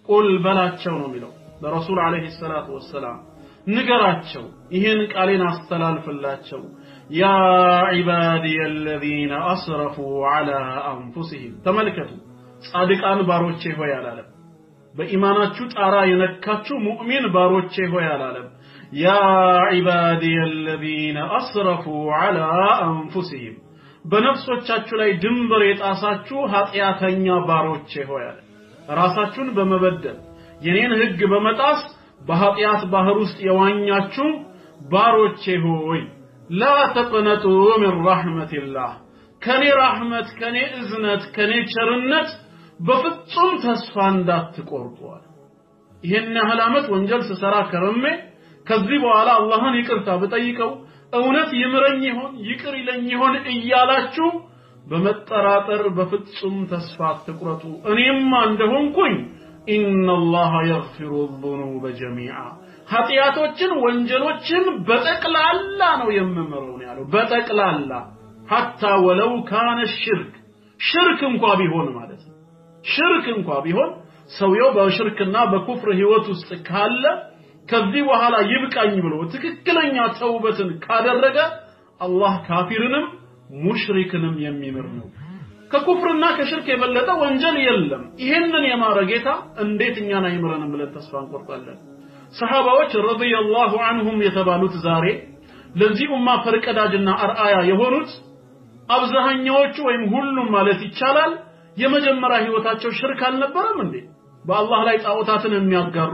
قل بلاتشو نميلو برسول عليه الصلاة والسلام نقراتشو إهن قالين استلالف اللاتشو يا عبادي الذين أسرفوا على أنفسهم تملكتوا صادقان باروچه هو يالالم بإيماناتشو تارا ينكاتشو مؤمن باروچه هو يالالم يا عبادي الذين أسرفوا على أنفسهم በነፍሶቻችሁ ላይ ድንበር የጣሳችሁ ኃጢያተኛ ባሮቼ ሆይ አለ ራሳችሁን በመበደል የኔን ህግ በመጣስ በኃጢያት ባህር ውስጥ የዋኛችሁ ባሮቼ ሆይ لا تقنطوا من رحمة الله ከኔ ረህመት ከኔ እዝነት ከኔ ቸርነት በፍጹም ተስፋ እንዳትቆርጡ ይሄን ያህላመት ወንጀል ሰራ ከረመ ከዚህ በኋላ አላህን ይቅርታ በጠይቀው እውነት ይምረኝ ይሆን ይቅር ይለኝ ይሆን እያላችሁ በመጠራጠር በፍጹም ተስፋ አትቁረጡ እኔማ እንደሆንኩኝ ኢነላህ يغفر الذنوب جميعا ኃጢያቶችን ወንጀሎችን በጠቅላላ ነው የምምረው ነው ያለው በጠቅላላ حتى ولو كان الشرك ሽርክ እንኳን ቢሆን ማለት ነው ሽርክ እንኳን ቢሆን ሰውየው በሽርክና በኩፍር ህይወት ውስጥ ካለ ከዚህ በኋላ ይብቃኝ ብሎ ትክክለኛ ተውበትን ካደረገ አላህ ካፊርንም ሙሽሪክንም የሚምር ነው ከኩፍርና ከሽርክ የበለጠ ወንጀል የለም ይሄንን የማረጌታ እንዴት እኛን አይምረንም ብለን ተስፋ እንቆርጣለን ሰሃባዎች ረዲየላሁ ዐንሁም የተባሉት ዛሬ ለዚህ ኡማ ፈርቀዳጅና አርአያ የሆኑት አብዛኛዎቹ ወይም ሁሉም ማለት ይቻላል የመጀመሪያ ህይወታቸው ሽርክ አልነበረም እንዴ በአላህ ላይ ጣዖታትን የሚያጋሩ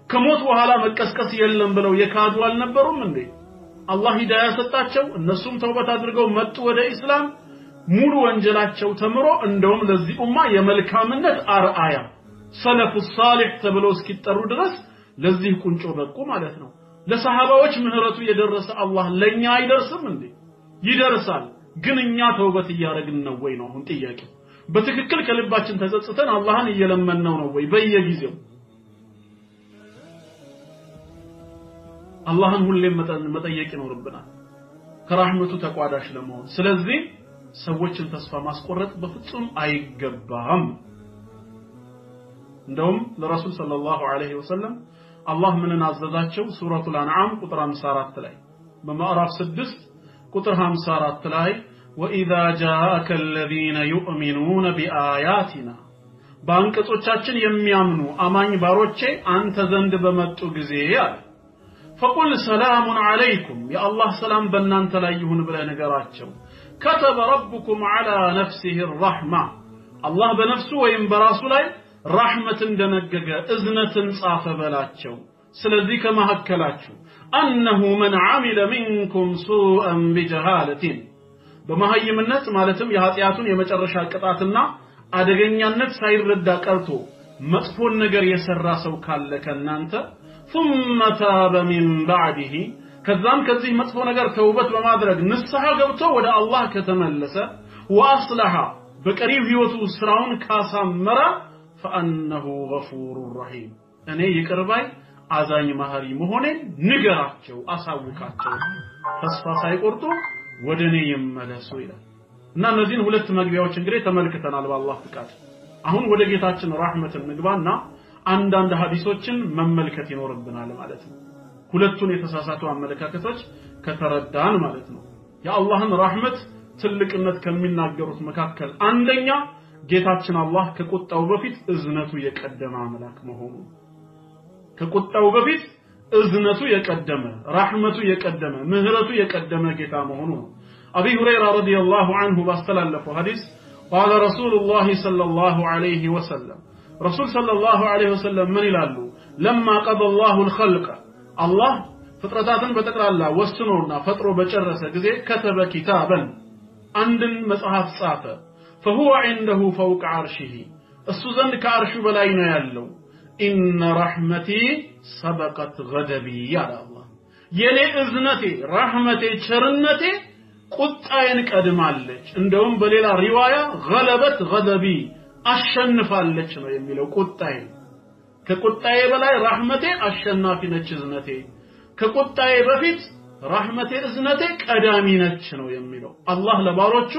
ከሞት በኋላ መቀስቀስ የለም ብለው የካዱ አልነበሩም እንዴ አላህ ሂዳያ ሰጣቸው እነሱም ተውበት አድርገው መጡ ወደ እስላም ሙሉ ወንጀላቸው ተምሮ እንደውም ለዚህ ኡማ የመልካምነት አርአያ ሰለፉ ሷሊህ ተብለው እስኪጠሩ ድረስ ለዚህ ቁንጮ በቁ ማለት ነው ለሰሃባዎች ምህረቱ የደረሰ አላህ ለኛ አይደርስም እንዴ ይደርሳል ግን እኛ ተውበት ያደረግን ነው ወይ ነው አሁን ጥያቄው በትክክል ከልባችን ተጸጽተን አላህን እየለመነው ነው ወይ በየጊዜው አላህን ሁሌም መጠየቅ ይኖርብናል ከራህመቱ ተቋዳሽ ለመሆን ስለዚህ ሰዎችን ተስፋ ማስቆረጥ በፍጹም አይገባም እንደውም ለረሱል ሰለላሁ ዐለይሂ ወሰለም አላህ ምንን አዘዛቸው ሱረቱል አንዓም ቁጥር 54 ላይ በማዕራፍ 6 ቁጥር 54 ላይ وإذا جاءك الذين يؤمنون بآياتنا በአንቀጾቻችን የሚያምኑ አማኝ ባሮቼ አንተ ዘንድ በመጡ ጊዜ ያለ فقل سلام عليكم يا الله سلام በእናንተ ላይ ይሁን ብለህ ነገራቸው كتب ربكم على نفسه الرحمة الله በነፍሱ ወይም በራሱ ላይ ረህመትን ደነገገ እዝነትን ጻፈ በላቸው ስለዚህ ከመሐከላችሁ أنه من عمل منكم سوءا بجهالة በመሐይምነት ማለትም የኃጢያቱን የመጨረሻ ቅጣትና አደገኛነት ሳይረዳ ቀርቶ መጥፎን ነገር የሰራ ሰው ካለ ከናንተ ثم تاب من بعده ከዛም ከዚህ መጥፎ ነገር ተውበት በማድረግ ንስሐ ገብቶ ወደ አላህ ከተመለሰ واصلح በቀሪው ህይወቱ ስራውን ካሳመረ فانه غفور رحيم እኔ ይቅርባይ አዛኝ መሐሪ መሆኔን ንገራቸው አሳውቃቸው ተስፋ ሳይቆርጡ ወደኔ ይመለሱ ይላል እና እነዚህን ሁለት መግቢያዎች እንግዲህ ተመልክተናል በአላህ ፍቃድ አሁን ወደ ጌታችን ረህመትን ንግባና አንዳንድ ሐዲሶችን መመልከት ይኖርብናል ማለት ነው ሁለቱን የተሳሳቱ አመለካከቶች ከተረዳን ማለት ነው የአላህን ረህመት ትልቅነት ከሚናገሩት መካከል አንደኛ ጌታችን አላህ ከቁጣው በፊት እዝነቱ የቀደመ አምላክ መሆኑ ከቁጣው በፊት እዝነቱ የቀደመ ረህመቱ የቀደመ ምህረቱ የቀደመ ጌታ መሆኑ አቢ ሁረይራ ረዲየላሁ ዐንሁ ባስተላለፈው ሐዲስ قال رسول الله صلى الله عليه وسلم رسول صلى الله عليه وسلم من ይላሉ لما قضى الله الخلق الله ፍጥረታትን በተቀላላ ወስኖና ፈጥሮ በጨረሰ ጊዜ كتب كتابا አንድን መጽሐፍ ጻፈ فهو عنده فوق عرشه እሱ ዘንድ ከአርሹ በላይ ነው ያለው إن رحمتي سبقت غضبي يا الله የኔ እዝነቴ ረህመቴ ቸርነቴ ቁጣዬን ቀድማለች እንደውም በሌላ ሪዋያ غلبت غضبي አሸንፋለች ነው የሚለው ቁጣዬን ከቁጣዬ በላይ ረህመቴ አሸናፊ ነች እዝነቴ ከቁጣዬ በፊት ረህመቴ እዝነቴ ቀዳሚ ነች ነው የሚለው አላህ ለባሮቹ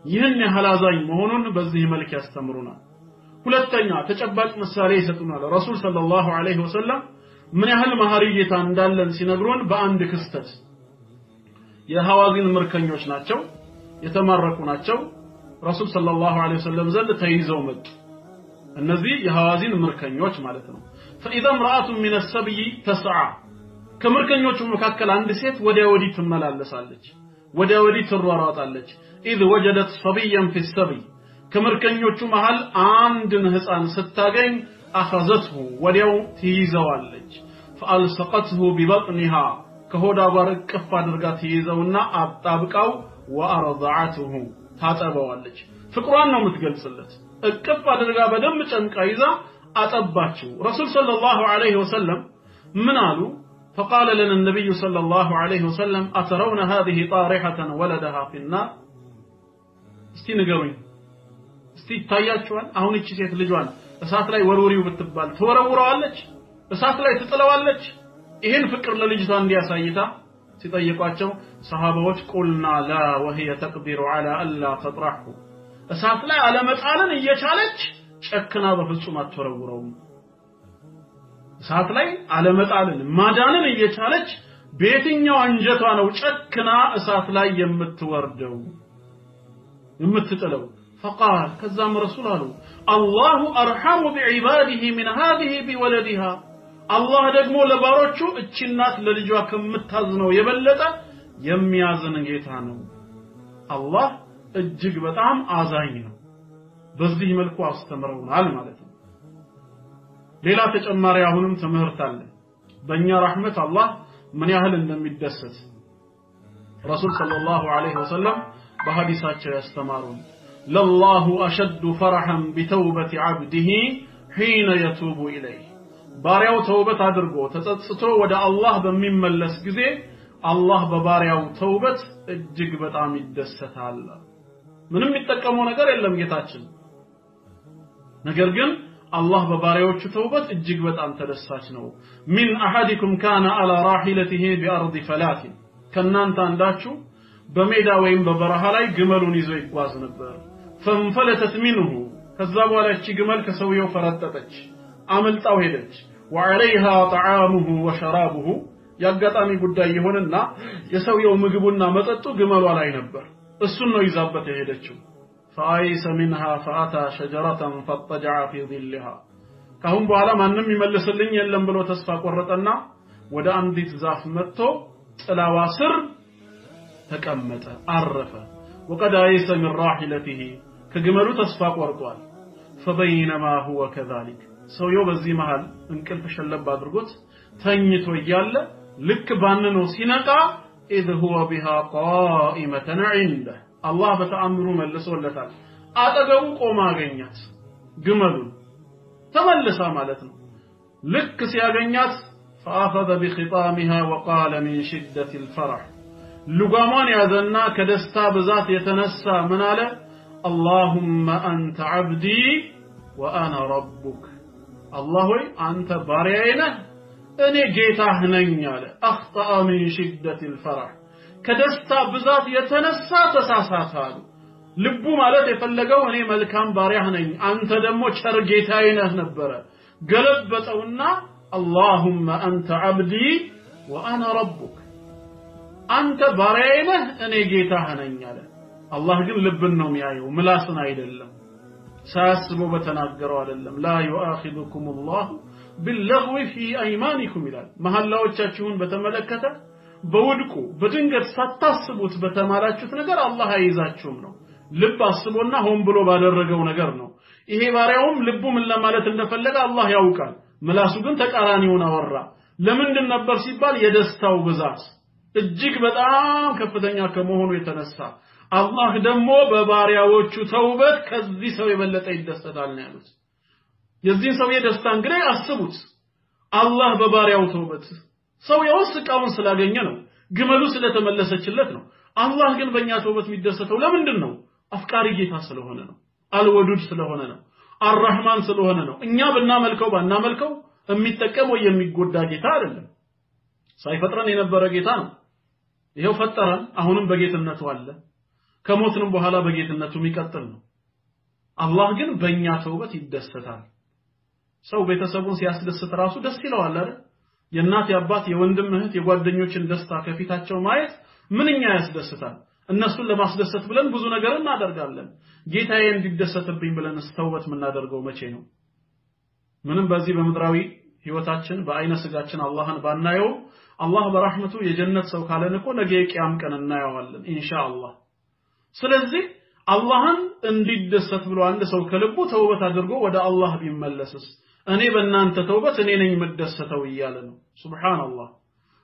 ይህን ያህላዛኝ መሆኑን በዚህ መልክ ያስተምሩናል ሁለተኛ ተጨባጭ ምሳሌ ይሰጡናል ረሱል ሰለላሁ ዐለይሂ ወሰለም ምን ያህል መሐሪ ጌታ እንዳለን ሲነግሩን በአንድ ክስተት የሐዋዚን ምርኮኞች ናቸው የተማረኩ ናቸው ረሱል ሰለላሁ ዐለይሂ ወሰለም ዘንድ ተይዘው መጡ እነዚህ የሐዋዚን ምርኮኞች ማለት ነው فاذا امراه من السبي تسعى ከምርኮኞቹ መካከል አንድ ሴት ወዲያ ወዲህ ትመላለሳለች ወዲያ ወዲህ ትሯሯጣለች اذ وجدت صبيا في السبي ከምርኮኞቹ መሃል አንድን ህፃን ስታገኝ اخذته ወዲያው ትይዘዋለች فالصقته ببطنها ከሆዳ ጋር ቅፍ አድርጋ ትይዘውና አጣብቃው وارضعته ታጠበዋለች ፍቅሯን ነው የምትገልጽለት እቅፍ አድርጋ በደም ጨንቃ ይዛ አጠባችው ረሱል ሰለላሁ ዐለይሂ ወሰለም ምን አሉ فقال لنا النبي صلى الله عليه وسلم أترون هذه طارحة ولدها في النار እስቲ ንገሩኝ እስቲ ታያችኋል አሁን እቺ ሴት ልጇን እሳት ላይ ወርውሪው ብትባል ትወረውራለች እሳት ላይ ትጥለዋለች ይሄን ፍቅር ለልጅቷ እንዲያሳይታ ሲጠይቋቸው ሰሃባዎች ቁልና ላ وهي تقدر على الا تطرحه እሳት ላይ አለመጣልን እየቻለች ጨክና በፍጹም አትወረውረው እሳት ላይ አለመጣልን ማዳንን እየቻለች በየትኛው አንጀቷ ነው ጨክና እሳት ላይ የምትወርደው የምትጥለው فقال كذا رسول الله ارحم بعباده من هذه بولدها الله ደግሞ ለባሮቹ እቺናት ለልጇ ከምታዝነው የበለጠ የሚያዝን ጌታ ነው አላህ እጅግ በጣም አዛኝ ነው በዚህ መልኩ አስተምረውናል ማለት ነው ሌላ ተጨማሪ አሁንም ትምህርት አለ በእኛ ረህመት አላህ ምን ያህል እንደሚደሰት ረሱል ሰለላሁ ዐለይሂ ወሰለም በሐዲሳቸው ያስተማሩን لله أشد فرحا بتوبة عبده حين يتوب إليه ባሪያው ተውበት አድርጎ ተጸጽቶ ወደ አላህ በሚመለስ ጊዜ አላህ በባሪያው ተውበት እጅግ በጣም ይደሰታል ምንም የሚጠቀመው ነገር የለም ጌታችን ነገር ግን አላህ በባሪያዎቹ ተውበት እጅግ በጣም ተደሳች ነው من احدكم كان على راحلته بارض فلات ከናንተ አንዳችሁ በሜዳ ወይም በበረሃ ላይ ግመሉን ይዞ ይጓዝ ነበር فانفلتت منه ከዛ በኋላ እቺ ግመል ከሰውየው ፈረጠጠች አመልጣው ሄደች وعليها طعامه وشرابه ያጋጣሚ ጉዳይ ይሆንና የሰውየው ምግቡና መጠጡ ግመሏ ላይ ነበር እሱን ነው ይዛበት የሄደችው فايس منها فاتى شجره فاضطجع في ظلها ካሁን በኋላ ማንንም ይመልስልኝ የለም ብሎ ተስፋ ቆረጠና ወደ አንዲት ዛፍ መጥቶ ጥላዋ ስር ተቀመጠ አረፈ وقد ايس من راحلته ከግመሉ ተስፋ ቆርጧል فبينما هو كذلك ሰውየው በዚህ መሃል እንቅልፍ ሸለብ አድርጎት ተኝቶ ይያለ ልክ ባንኖ ሲነቃ اذ هو بها قائمه عنده الله በተአምሩ መልሶለታል አጠገቡ ቆማ አገኛት ግመሉ ተመለሰ ማለት ነው ልክ ሲያገኛት فاخذ بخطامها وقال من شده الفرح لغمان ያዘና ከደስታ ብዛት የተነሳ ምን አለ اللهم انت عبدي وانا ربك الله ሆይ አንተ ባሪያዬ ነህ እኔ ጌታህ ነኝ አለ اخطا من شده الفرح ከደስታ ብዛት የተነሳ ተሳሳታሉ ልቡ ማለት የፈለገው እኔ መልካም ባሪያህ ነኝ አንተ ደግሞ ቸር ጌታዬ ነህ ነበር ገለበጠውና اللهم انت عبدي وانا ربك አንተ ባሪያዬ ነህ እኔ ጌታህ ነኝ አለ አላህ ግን ልብን ነው የሚያየው ምላስን አይደለም ሳያስበው በተናገረው አይደለም لا يؤاخذكم الله باللغو في ايمانكم ይላል መሐላዎቻችሁን በተመለከተ በውድቁ በድንገት ሳታስቡት በተማላችሁት ነገር አላህ አይዛችሁም ነው ልብ አስቦና ሆን ብሎ ባደረገው ነገር ነው ይሄ ባሪያውም ልቡ ምን ለማለት እንደፈለገ አላህ ያውቃል ምላሱ ግን ተቃራኒውን አወራ ለምንድን ነበር ሲባል የደስታው ብዛት እጅግ በጣም ከፍተኛ ከመሆኑ የተነሳ አላህ ደግሞ በባሪያዎቹ ተውበት ከዚህ ሰው የበለጠ ይደሰታል ነው ያሉት የዚህ ሰው የደስታ እንግዲህ አስቡት አላህ በባሪያው ተውበት ሰው ያወስቃውን ስላገኘ ነው ግመሉ ስለተመለሰችለት ነው አላህ ግን በእኛ ተውበት የሚደሰተው ለምንድን ነው አፍቃሪ ጌታ ስለሆነ ነው አልወዱድ ስለሆነ ነው አርrahማን ስለሆነ ነው እኛ ብናመልከው ባናመልከው የሚጠቀመው የሚጎዳ ጌታ አይደለም ሳይፈጥረን የነበረ ጌታ ነው ይሄው ፈጠረን አሁንም በጌትነቱ አለ ከሞትንም በኋላ በጌትነቱ የሚቀጥል ነው አላህ ግን በእኛ ተውበት ይደሰታል ሰው ቤተሰቡን ሲያስደስት ራሱ ደስ ይለዋል አይደል የእናት ያባት የወንድም እህት የጓደኞችን ደስታ ከፊታቸው ማየት ምንኛ ያስደስታል እነሱን ለማስደሰት ብለን ብዙ ነገር እናደርጋለን ጌታዬ እንዲደሰትብኝ ብለን ተውበት ምናደርገው መቼ ነው ምንም በዚህ በመድራዊ ህይወታችን በአይነ ስጋችን አላህን ባናየው አላህ በረህመቱ የጀነት ሰው ካለን እኮ ነገ የቂያም ቀን እናየዋለን ኢንሻአላህ ስለዚህ አላህን እንዲደሰት ብሎ አንድ ሰው ከልቡ ተውበት አድርጎ ወደ አላህ ቢመለስስ እኔ በእናንተ ተውበት እኔ ነኝ መደሰተው ይያለ ነው ሱብሃንአላህ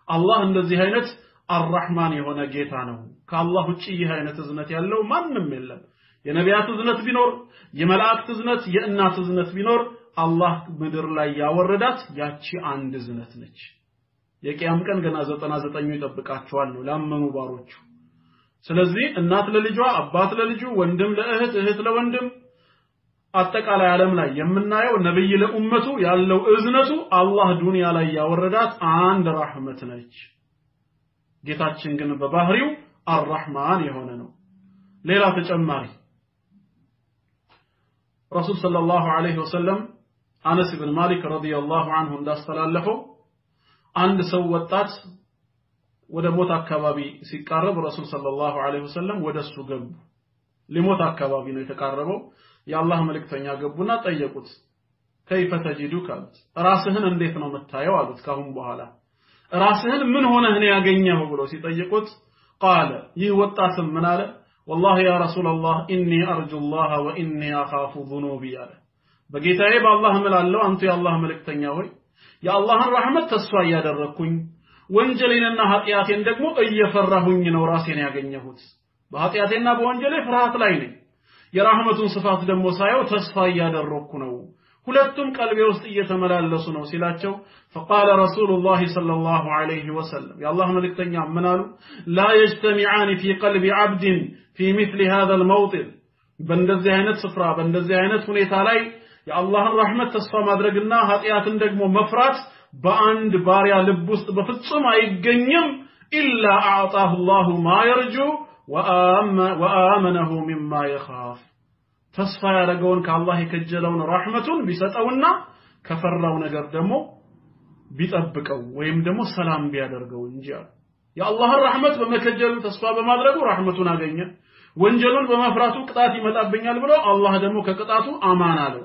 አላህ እንደዚህ አይነት አርrahማን የሆነ ጌታ ነው ከአላህ ውጪ ይህ አይነት እዝነት ያለው ማንንም የለም የነቢያት እዝነት ቢኖር የመላእክት እዝነት የእናት እዝነት ቢኖር አላህ ምድር ላይ ያወረዳት ያቺ አንድ እዝነት ነች የቂያም ቀን ገና 99 ይጠብቃቸዋል ነው ላመኑ ባሮቹ ስለዚህ እናት ለልጇ አባት ለልጁ ወንድም ለእህት እህት ለወንድም አጠቃላይ ዓለም ላይ የምናየው ነብይ ለኡመቱ ያለው እዝነቱ አላህ ዱንያ ላይ ያወረዳት አንድ ረህመት ነች ጌታችን ግን በባህሪው አርrahማን የሆነ ነው ሌላ ተጨማሪ ረሱል ሰለላሁ ዐለይሂ ወሰለም አነስ ኢብኑ ማሊክ ረዲየላሁ ዐንሁ እንዳስተላለፈው አንድ ሰው ወጣት ወደ ሞት አካባቢ ሲቃረብ ረሱል ሰለላሁ ዐለይሂ ወሰለም ወደሱ ገቡ ሊሞት አካባቢ ነው የተቃረበው የአላህ መልእክተኛ ገቡና ጠየቁት كيف تجدك ራስህን እንዴት ነው መታየው አሉት ካሁን በኋላ ራስህን ምን ሆነህ ነው ያገኘው ብሎ ሲጠይቁት قال ይህ ወጣትም ምን አለ والله يا رسول الله اني ارجو الله واني اخاف ذنوبي አለ በጌታዬ በአላህ እምላለሁ አንተ የአላህ መልእክተኛ ሆይ የአላህን ረህመት ተስፋ ያደረኩኝ ወንጀሌንና ኃጢያቴን ደግሞ እየፈራሁኝ ነው ራሴን ያገኘሁት በኃጢያቴና በወንጀሌ ፍርሃት ላይ ነኝ የራህመቱን ስፋት ደግሞ ሳየው ተስፋ ያደረኩ ነው ሁለቱም ቀልቤ ውስጥ እየተመላለሱ ነው ሲላቸው فقال رسول الله صلى الله عليه وسلم يا الله መልእክተኛ ምን አሉ لا يجتمعان في قلب عبد في مثل هذا الموطن በእንደዚህ አይነት ስፍራ በእንደዚህ አይነት ሁኔታ ላይ የአላህን ረህመት ተስፋ ማድረግና ኃጢአትን ደግሞ መፍራት በአንድ ባሪያ ልብ ውስጥ በፍጹም አይገኝም ኢላ አዕጣሁ الله ما يرجو وآمنه مما يخاف ተስፋ ያደረገውን ከአላህ የከጀለውን ረህመቱን ቢሰጠውና ከፈራው ነገር ደግሞ ቢጠብቀው ወይም ደግሞ ሰላም ቢያደርገው እንጂ የአላህን ረህመት በመከጀሉ ተስፋ በማድረጉ ረህመቱን አገኘ ወንጀሉን በመፍራቱ ቅጣት ይመጣብኛል ብሎ አላህ ደግሞ ከቅጣቱ አማን አለው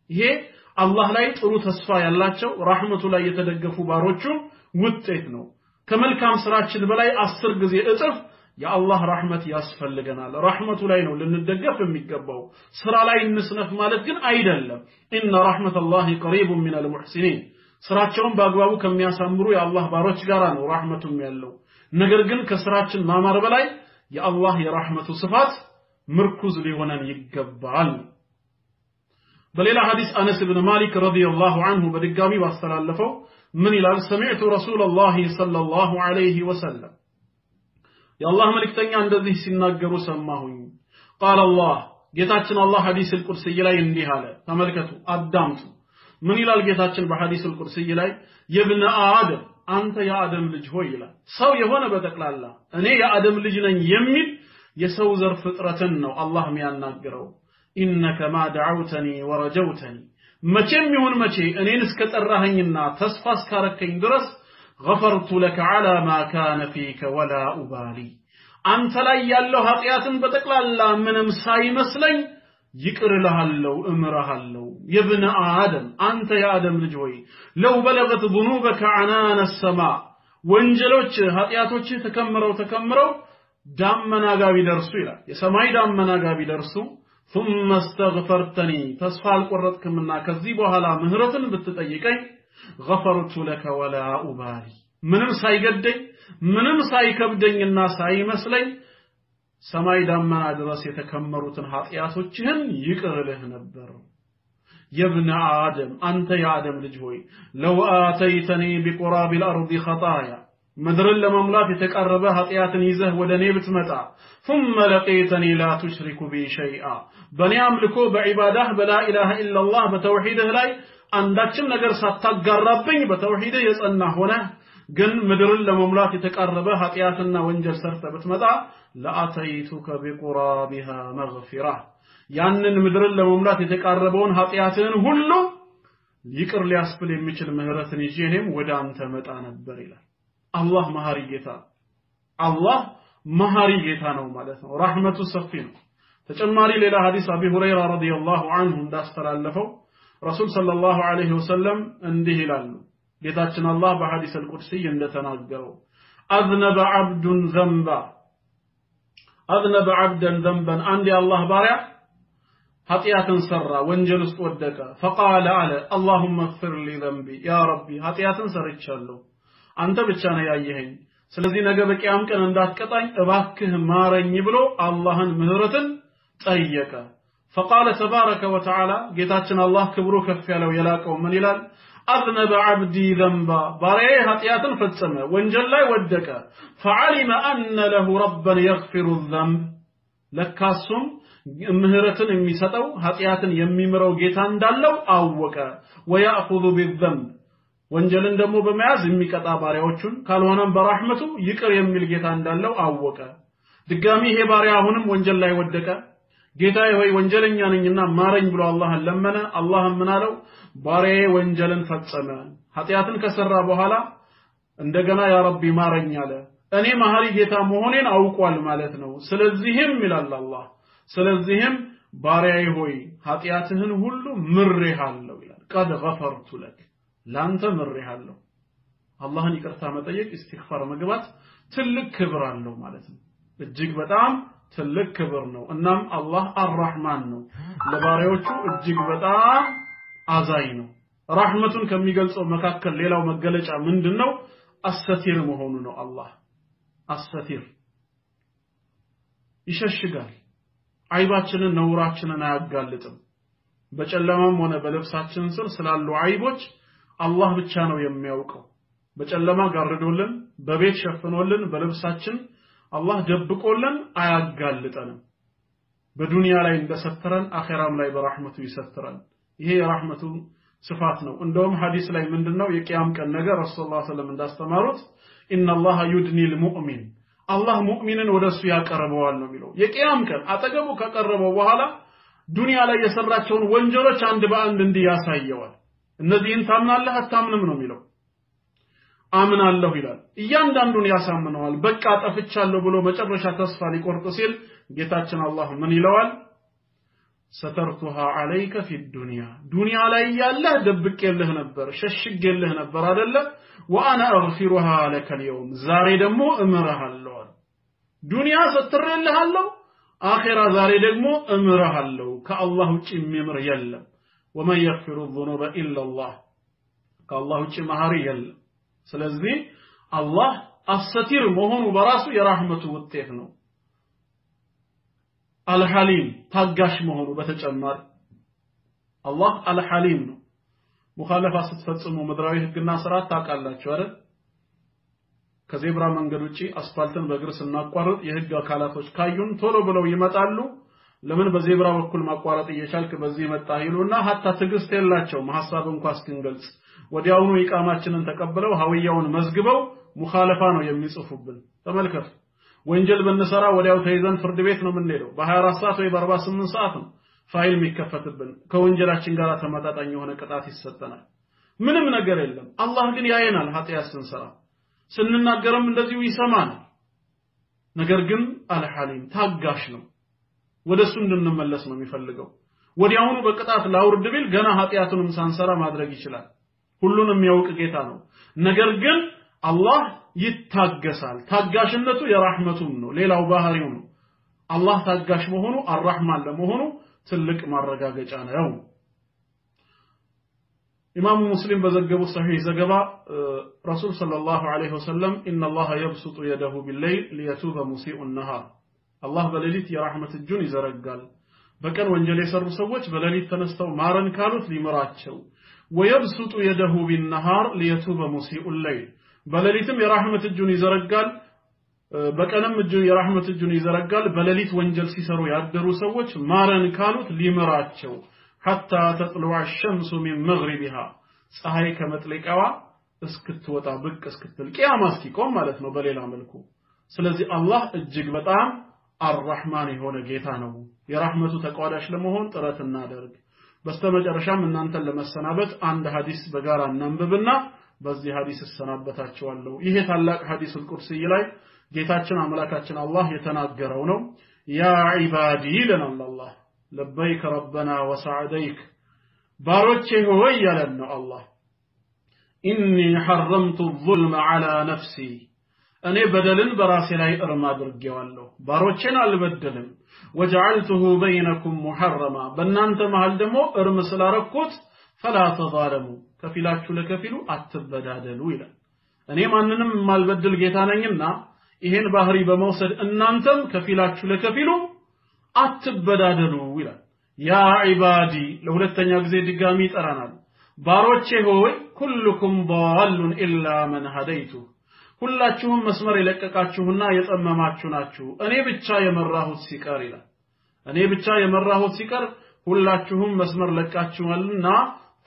ይሄ አላህ ላይ ጥሩ ተስፋ ያላቸው ረህመቱ ላይ የተደገፉ ባሮቹ ውጤት ነው ከመልካም ስራችን በላይ 10 ጊዜ እጥፍ የአላህ ረህመት ያስፈልገናል ረህመቱ ላይ ነው ልንደገፍ የሚገባው ስራ ላይ እንስነፍ ማለት ግን አይደለም ኢነ ረህመቱላሂ ቀሪቡን ሚነል ሙህሲኒን ስራቸውን በአግባቡ ከሚያሳምሩ የአላህ ባሮች ጋር ነው ረህመቱም ያለው ነገር ግን ከስራችን ማማር በላይ የአላህ የረህመቱ ስፋት ምርኩዝ ሊሆነን ይገባል በሌላ ሐዲስ አነስ ኢብኑ ማሊክ ረዲየላሁ ዐንሁ በድጋሚ ባስተላለፈው ምን ይላል ሰሚዕቱ ረሱላላህ ሰለላሁ ዐለይሂ ወሰለም የአላህ መልእክተኛ እንደዚህ ሲናገሩ ሰማሁኝ قال الله ጌታችን አላህ ሐዲስ القدسي ላይ እንዲህ አለ ተመልከቱ አዳምጡ ምን ይላል ጌታችን በሐዲስ القدسي ላይ የብነ አደም አንተ የአደም ልጅ ሆይ ይላል ሰው የሆነ በተቅላላ እኔ የአደም ልጅ ነኝ የሚል የሰው ዘር ፍጥረትን ነው አላህ የሚያናግረው ኢነከ ማ ደዓውተኒ ወረጀውተኒ መቼም ይሁን መቼ እኔን እስከጠራኸኝና ተስፋ እስካረከኝ ድረስ غفرت لك على ما كان فيك ولا أبالي አንተ ላይ ያለው ኃጢያትን በተቅላላ ምንም ሳይመስለኝ ይቅር እልሃለሁ እምርሃለሁ የብነ አደም አንተ የአደም ልጅ ሆይ ለው በለገት ذنوبك عنان السماء ወንጀሎች ኃጢያቶች ተከምረው ዳመና ጋር ቢደርሱ ይላል የሰማይ ዳመና ጋር ቢደርሱ ثم استغفرتني ተስፋ አልቆረጥክምና ከዚህ በኋላ ምህረትን ብትጠይቀኝ غفرت لك ولا أبالي ምንም ሳይገደኝ ምንም ሳይከብደኝና ሳይመስለኝ ሰማይ ዳመና ድረስ የተከመሩትን ኃጢያቶችህን ይቅርልህ ነበር የብነ አደም አንተ የአደም ልጅ ሆይ ለው አተይተኒ بقراب الارض خطايا ምድርን ለመሙላት የተቀረበ ኃጢያትን ይዘህ ወደኔ ብትመጣ ثم لقيتني لا تشرك بي شيئا በኔ አምልኮ በዒባዳህ በላ ኢላሃ ኢላላህ በተውሂድህ ላይ አንዳችም ነገር ሳታጋራብኝ በተውሂድህ የጸና ሆነ ግን ምድርን ለመሙላት የተቀረበ ኃጢያትና ወንጀል ሰርተ ብትመጣ ለአተይቱከ بقرابها مغفرة ያንን ምድርን ለመሙላት የተቀረበውን ኃጢያትን ሁሉ ይቅር ሊያስብል የሚችል ምህረትን ይዤ እኔም ወደ አንተ መጣ ነበር ይላል አላህ መሐሪ ጌታ ነው ማለት ነው ረህመቱ ሰፊ ነው ተጨማሪ ሌላ ሐዲስ አቢ ሁረይራ ረዲየላሁ ዐንሁ እንዳስተላለፈው ረሱል ሰለላሁ ዐለይሂ ወሰለም እንዲህ ይላሉ ጌታችን አላህ በሐዲስ القدسي እንደተናገረው አዝነበ عبدا ذنبا አንድ የአላህ ባሪያ ኃጢያትን ሰራ ወንጀል ውስጥ ወደቀ فقال على اللهم اغفر لي ذنبي يا ربي ኃጢያትን ሰርቻለሁ አንተ ብቻ ነህ ያየኸኝ ስለዚህ ነገ በቂያም ቀን እንዳትቀጣኝ እባክህ ማረኝ ብሎ አላህን ምህረትን ጠየቀ فقال تبارك وتعالى ጌታችን አላህ ክብሩ ከፍ ያለው የላቀው ምን ይላል أذنب عبدي ذنبا ባሪያዬ ኃጢያትን ፈጸመ ወንጀል ላይ ወደቀ فعلم أن له ربا يغفر الذنب ለካሱም ምህረትን የሚሰጠው ኃጢያትን የሚምረው ጌታ እንዳለው አወቀ ويأخذ بالذنب ወንጀልን ደግሞ በመያዝ የሚቀጣ ባሪያዎቹን ካልሆነም በረህመቱ ይቅር የሚል ጌታ እንዳለው አወቀ ድጋሚ ይሄ ባሪያ አሁንም ወንጀል ላይ ወደቀ ጌታዬ ሆይ ወንጀለኛ ነኝና ማረኝ ብሎ አላህን ለመነ አላህም ምን አለው ባሪያዬ ወንጀልን ፈጸመ ኃጢያትን ከሰራ በኋላ እንደገና ያ ረቢ ማረኝ አለ እኔ መሐሪ ጌታ መሆኔን አውቋል ማለት ነው ስለዚህም ይላል አላህ ስለዚህም ባሪያዬ ሆይ ኃጢያትህን ሁሉ ምሬሃለሁ ይላል قد غفرت لك ላንተ ምሬሃለሁ አላህን ይቅርታ መጠየቅ ኢስቲግፋር መግባት ትልቅ ክብር አለው ማለት ነው እጅግ በጣም ትልቅ ክብር ነው እናም አላህ አርራህማን ነው ለባሪያዎቹ እጅግ በጣም አዛኝ ነው ረህመቱን ከሚገልጸው መካከል ሌላው መገለጫ ምንድነው አሰቲር መሆኑ ነው አላህ አሰቲር ይሸሽጋል አይባችንን ነውራችንን አያጋልጥም በጨለማም ሆነ በልብሳችን ስር ስላሉ አይቦች አላህ ብቻ ነው የሚያውቀው በጨለማ ጋርዶልን በቤት ሸፍኖልን በልብሳችን አላህ ደብቆልን አያጋልጠንም በዱንያ ላይ እንደሰተረን አኺራም ላይ በረህመቱ ይሰተራል ይሄ የራህመቱ ስፋት ነው እንደውም ሐዲስ ላይ ምንድነው የቂያም ቀን ነገር ረሱላህ ሰለላሁ ዐለይሂ ወሰለም እንዳስተማሩት ኢነላህ ዩድኒል ሙእሚን አላህ ሙእሚንን ወደሱ ያቀርበዋል ነው የሚለው የቂያም ቀን አጠገቡ ከቀረበው በኋላ ዱንያ ላይ የሰራቸውን ወንጀሎች አንድ በአንድ እንዲያሳየዋል እነዚህን ታምናለህ አታምንም ነው የሚለው አምናለሁ ይላል እያንዳንዱን ያሳምነዋል በቃ ጠፍቻለሁ ብሎ መጨረሻ ተስፋ ሊቆርጥ ሲል ጌታችን አላህ ምን ይለዋል سترتها عليك في الدنيا دنيا ላይ ያለህ ደብቄልህ ነበር ሸሽጌልህ ነበር አይደለ وانا اغفرها لك اليوم ዛሬ ደግሞ እምርሃለሁ ዱንያ ሰትሬልሃለሁ አኺራ ዛሬ ደግሞ እምርሃለሁ ከአላህ ውጪ የሚምር የለም ومن يغفر الذنوب الا الله ከአላህ ውጪ መሐሪ የለም ስለዚህ አላህ አሰቲር መሆኑ በራሱ የራህመቱ ውጤት ነው አልሐሊም ታጋሽ መሆኑ በተጨማሪ አላህ አልሐሊም ነው ሙኻለፋ ስትፈጽሙ ምድራዊ ህግና ስርዓት ታቃላችሁ አይደል ከዜብራ መንገድ ውጪ አስፋልትን በእግር ስናቋርጥ የህግ አካላቶች ካዩን ቶሎ ብለው ይመጣሉ ለምን በዜብራ በኩል ማቋረጥ እየቻልክ በዚህ መጣ ይሉና hatta ትግስት የላቸው ሐሳብ እንኳን እስክንገልጽ ወዲያውኑ ኢቃማችንን ተቀበለው ሐውያውን መዝግበው ሙኻለፋ ነው የሚጽፉብን ተመልከቱ ወንጀል በእንሰራ ወዲያው ተይዘን ፍርድ ቤት ነው የምንሄደው በ24 ሰዓት ወይ በ48 ሰዓት ነው ፋይል የሚከፈትብን ከወንጀላችን ጋር ተመጣጣኝ የሆነ ቅጣት ይሰጠናል ምንም ነገር የለም አላህ ግን ያየናል ኃጢያት ስንሰራ ስንናገርም እንደዚሁ ይሰማል ነገር ግን አልሐሊም ታጋሽ ነው ወደሱ እንድንመለስ ነው የሚፈልገው ወዲያውኑ በቅጣት ላውርድ ቢል ገና ኃጢያቱንም ሳንሰራ ማድረግ ይችላል ሁሉንም የሚያውቅ ጌታ ነው ነገር ግን አላህ ይታገሳል ታጋሽነቱ የራህመቱም ነው ሌላው ባህሪው ነው አላህ ታጋሽ መሆኑ አርራህማን ለመሆኑ ትልቅ ማረጋገጫ ነው ኢማሙ ሙስሊም በዘገቡ ሰሂህ ዘገባ ረሱል ሰለላሁ ዐለይሂ ወሰለም ኢነላህ يبسط يده بالليل ليتوب مسيء النهار አላህ በሌሊት የራህመት እጁን ይዘረጋል በቀን ወንጀል የሰሩ ሰዎች በሌሊት ተነስተው ማረን ካሉት ሊመራቸው ويبسط يده بالنهار ليتوب مسيء الليل በሌሊትም የራህመት እጁን ይዘረጋል በቀንም እጁን የራህመት እጁን ይዘረጋል በሌሊት ወንጀል ሲሰሩ ያደሩ ሰዎች ማረን ካሉት ሊመራቸው حتى تطلع الشمس من مغربها ፀሐይ ከመጥለቂያዋ እስክትወጣ ብቅ እስክትል ቂያማ እስኪቆም ማለት ነው በሌላ መልኩ ስለዚህ አላህ እጅግ በጣም አርራህማን የሆነ ጌታ ነው የራህመቱ ተቋዳሽ ለመሆን ጥረት እናደርግ በስተመጨረሻም እናንተን ለመሰናበት አንድ ሐዲስ በጋራ እናንብብና በዚህ ሐዲስ እሰናበታችኋለሁ ይሄ ታላቅ ሐዲሱል ቁርሲ ላይ ጌታችን አምላካችን አላህ የተናገረው ነው ያ ዒባዲ ለናል አላህ ለበይክ ረበና ወሰዐደይክ ባሮቼ ሆይ ያለን ነው አላህ ኢኒ ሐረምቱ الظلم على نفسي እኔ በደልን በራሴ ላይ እርም አድርጌዋለሁ ባሮቼን አልበደልም وجعلته بينكم محرما በእናንተ መሃል ደግሞ እርም ስላረኩት فلا تظالموا ከፊላችሁ ለከፊሉ አትበዳደሉ ይላል እኔ ማንንም ማልበደል ጌታ ነኝና ይሄን ባህሪ በመውሰድ እናንተም ከፊላችሁ ለከፊሉ አትበዳደሉ ይላል ያ ዒባዲ ለሁለተኛ ጊዜ ድጋሚ ይጠራናል ባሮቼ ሆይ ኩልኩም ضالٌ إلا من هديته ሁላችሁም መስመር የለቀቃችሁና የጠመማችሁ ናችሁ እኔ ብቻ የመራሁት ሲቀር ይላል እኔ ብቻ የመራሁት ሲቀር ሁላችሁም መስመር ለቃችኋልና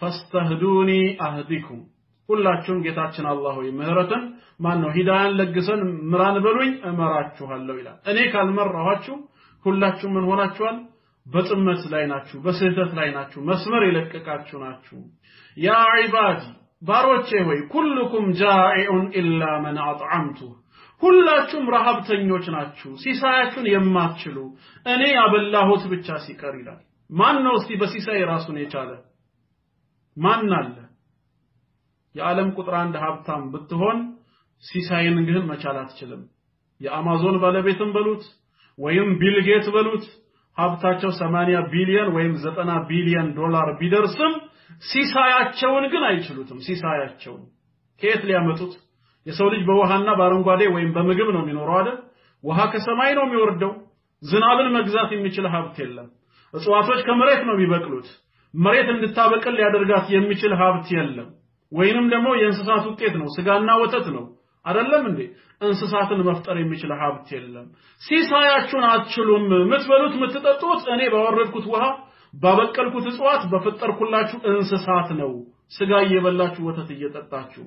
ፈስተህዱኒ አህዲኩም ሁላችሁም ጌታችን አላህ ሆይ ምህረትን ማን ነው ሂዳያን ለግሰን ምራን በሉኝ እመራችኋለሁ ይላል እኔ ካልመራኋችሁ ሁላችሁም ምን ሆናችኋል በጥመት ላይ ናችሁ በስህተት ላይ ናችሁ መስመር የለቀቃችሁ ናችሁ ያ ዒባዲ ባሮቼ ሆይ ኩልኩም ጃኢኡን ኢላ መን አጥዓምቱ ሁላችሁም ረሃብተኞች ናችሁ ሲሳያችሁን የማትችሉ እኔ ያበላሁት ብቻ ሲቀር ይላል ማን ነው እስቲ በሲሳይ ራሱን የቻለ ማን አለ የዓለም ቁጥር አንድ ሀብታም ብትሆን ሲሳይን ግን መቻል አትችልም የአማዞን ባለቤትም በሉት ወይም ቢል ጌት በሉት ሀብታቸው 80 ቢሊዮን ወይም 90 ቢሊዮን ዶላር ቢደርስም ሲሳያቸውን ግን አይችሉትም ሲሳያቸውን ከየት ሊያመጡት የሰው ልጅ በውሃና በአረንጓዴ ወይም በምግብ ነው የሚኖረው አይደል ውሃ ከሰማይ ነው የሚወርደው ዝናብን መግዛት የሚችል ሀብት የለም እጽዋቶች ከመሬት ነው የሚበቅሉት መሬት እንድታበቅል ሊያደርጋት የሚችል ሀብት የለም ወይንም ደግሞ የእንስሳት ውጤት ነው ስጋና ወተት ነው አይደለም እንዴ እንስሳትን መፍጠር የሚችል ሀብት የለም ሲሳያችሁን አትችሉም ምትበሉት ምትጠጡት እኔ ባወረድኩት ውሃ ባበቀልኩት እጽዋት በፈጠርኩላችሁ እንስሳት ነው ስጋ እየበላችሁ ወተት እየጠጣችሁ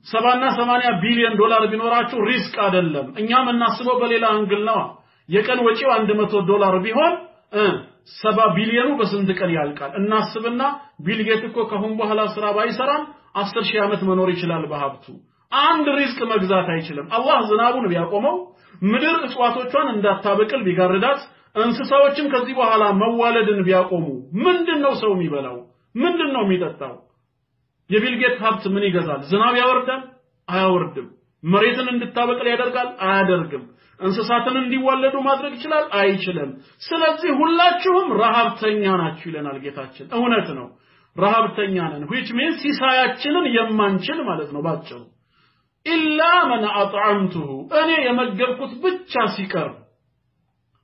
70 እና 80 ቢሊዮን ዶላር ቢኖራችሁ ሪስክ አይደለም እኛም እናስበው በሌላ አንግል ነው የቀን ወጪው 100 ዶላር ቢሆን 70 ቢሊዮኑ በስንት ቀን ያልቃል እናስብና ቢል ጌት እኮ ከሁን በኋላ ስራ ባይሰራም 10,000 ዓመት መኖር ይችላል በሀብቱ አንድ ሪስክ መግዛት አይችልም አላህ ዝናቡን ቢያቆመው ምድር እጽዋቶቿን እንዳታበቅል ቢጋርዳት እንስሳዎችም ከዚህ በኋላ መዋለድን ቢያቆሙ ምንድነው ሰው የሚበላው ምንድነው የሚጠጣው የቢል ጌት ሀብት ምን ይገዛል ዝናብ ያወርዳል አያወርድም መሬትን እንድታበቅል ያደርጋል አያደርግም እንስሳትን እንዲዋለዱ ማድረግ ይችላል አይችልም ስለዚህ ሁላችሁም ረሃብተኛ ናችሁ ይለናል ጌታችን እውነት ነው ረሃብተኛ ነን which means ሲሳያችንን የማንችል ማለት ነው ባጭሩ ኢላ መን አጥዓምቱሁ እኔ የመገብኩት ብቻ ሲቀር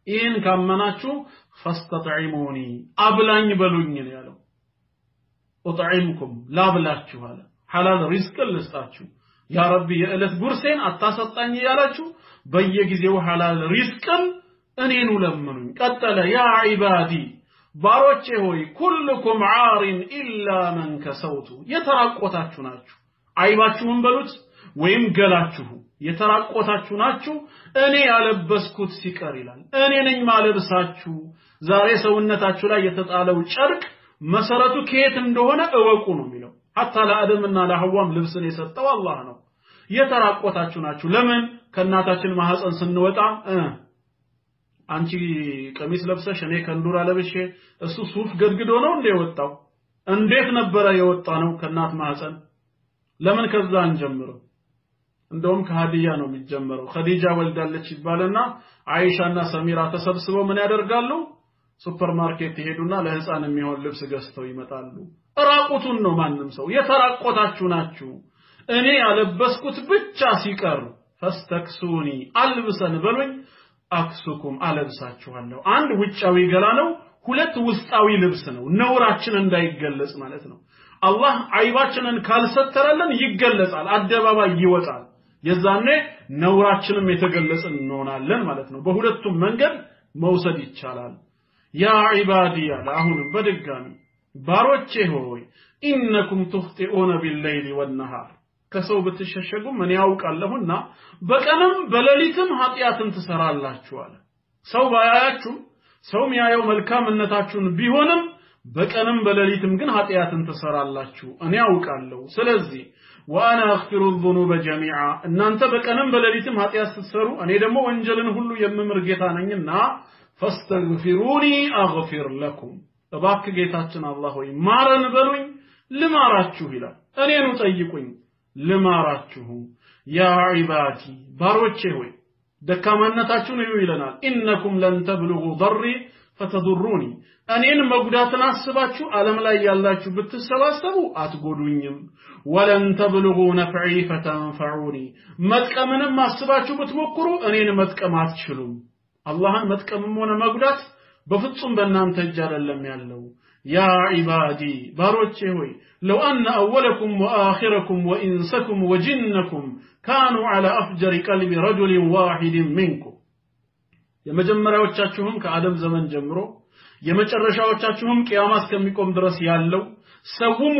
ይህን ካመናችሁ ፈስተጥዒሙኒ አብላኝ በሉኝ ነው ያለው أطعمكم لا بلاችሁ አለ ሐላል ሪዝቅ ልስጣችሁ ያ ረቢ የእለት ጉርሴን አታሰጣኝ ያላችሁ በየጊዜው ሐላል ሪዝቅን እኔኑ ለምኑኝ ቀጠለ ያ ዒባዲ ባሮቼ ሆይ ኩልኩም ዓሪን ኢላ መን ከሰውቱ የተራቆታችሁ ናችሁ አይባችሁን በሉት ወይም ገላችሁ የተራቆታችሁ ናችሁ እኔ ያለበስኩት ሲቀር ይላል እኔ ነኝ ማለብሳችሁ ዛሬ ሰውነታችሁ ላይ የተጣለው ጨርቅ መሰረቱ ከየት እንደሆነ እወቁ ነው የሚለው hatta ለአደምና ለሐዋም ልብስን የሰጠው አላህ ነው የተራቆታችሁ ናችሁ ለምን ከናታችን ማህፀን ስንወጣ አንቺ ቀሚስ ለብሰሽ እኔ ከንዱራ ለብሼ እሱ ሱፍ ገድግዶ ነው እንደ የወጣው እንዴት ነበር የወጣ ነው ከናት ማህፀን ለምን ከዛ እንጀምረው እንደውም ከሃዲያ ነው የሚጀምረው ኸዲጃ ወልዳለች ይባልና አይሻና ሰሚራ ተሰብስበው ምን ያደርጋሉ ሱፐርማርኬት ይሄዱና ለህፃን የሚሆን ልብስ ገዝተው ይመጣሉ ራቁቱን ነው ማንንም ሰው የተራቆታችሁ ናችሁ እኔ ያለበስኩት ብቻ ሲቀር ፈስተክሱኒ አልብሰን በሉኝ አክሱኩም አለብሳችኋለሁ አንድ ውጫዊ ገላ ነው ሁለት ውስጣዊ ልብስ ነው ነውራችን እንዳይገለጽ ማለት ነው አላህ አይባችንን ካልሰተረልን ይገለጻል አደባባይ ይወጣል የዛኔ ነውራችንም የተገለጸን እንሆናለን ማለት ነው በሁለቱም መንገድ መውሰድ ይቻላል ያ ዒባዲያ አሁንም በድጋሚ ባሮቼ ሆይ ኢነኩም ትኽጢኡነ ቢልለይሊ ወንነሃር ከሰው ብትሸሸጉ ምን ያውቃለሁና በቀንም በሌሊትም ኃጢያትን ትሰራላችሁ አለ ሰው ባያያችሁ ሰው የሚያየው መልካምነታችሁን ቢሆንም በቀንም በሌሊትም ግን ኃጢያትን ትሰራላችሁ እኔ ያውቃለሁ ስለዚህ وانا اغفر الذنوب جميعا እናንተ በቀንም በሌሊትም ኃጢያት ስትሰሩ እኔ ደግሞ ወንጀልን ሁሉ የምምር ጌታ ነኝና فاستغفروني اغفر لكم እባክህ ጌታችን አላህ ሆይ ማረን በሉኝ ልማራችሁ ይላል እኔኑ ጠይቁኝ ልማራችሁ ያ ዒባዲ ባሮቼ ሆይ ደካማነታችሁን እዩ ይለናል ኢነኩም ለን ተብሉጉ ضري فتضروني እኔን መጉዳትን አስባችሁ ዓለም ላይ ያላችሁ ብትሰባሰቡ አትጎዱኝም ወለን ተብሉጉ ነፍዒ فتنفعوني መጥቀምንም አስባችሁ ብትሞክሩ እኔን መጥቀም አትችሉም አላህን መጥቀምም ሆነ መጉዳት በፍጹም በእናንተ እጅ አይደለም ያለው ያ ዒባዲ ባሮቼ ሆይ لو ان اولكم واخركم وانسكم وجنكم كانوا على افجر قلب رجل واحد منكم የመጀመሪያዎቻችሁም ከአደም ዘመን ጀምሮ የመጨረሻዎቻችሁም ቂያማ እስከሚቆም ድረስ ያለው ሰውም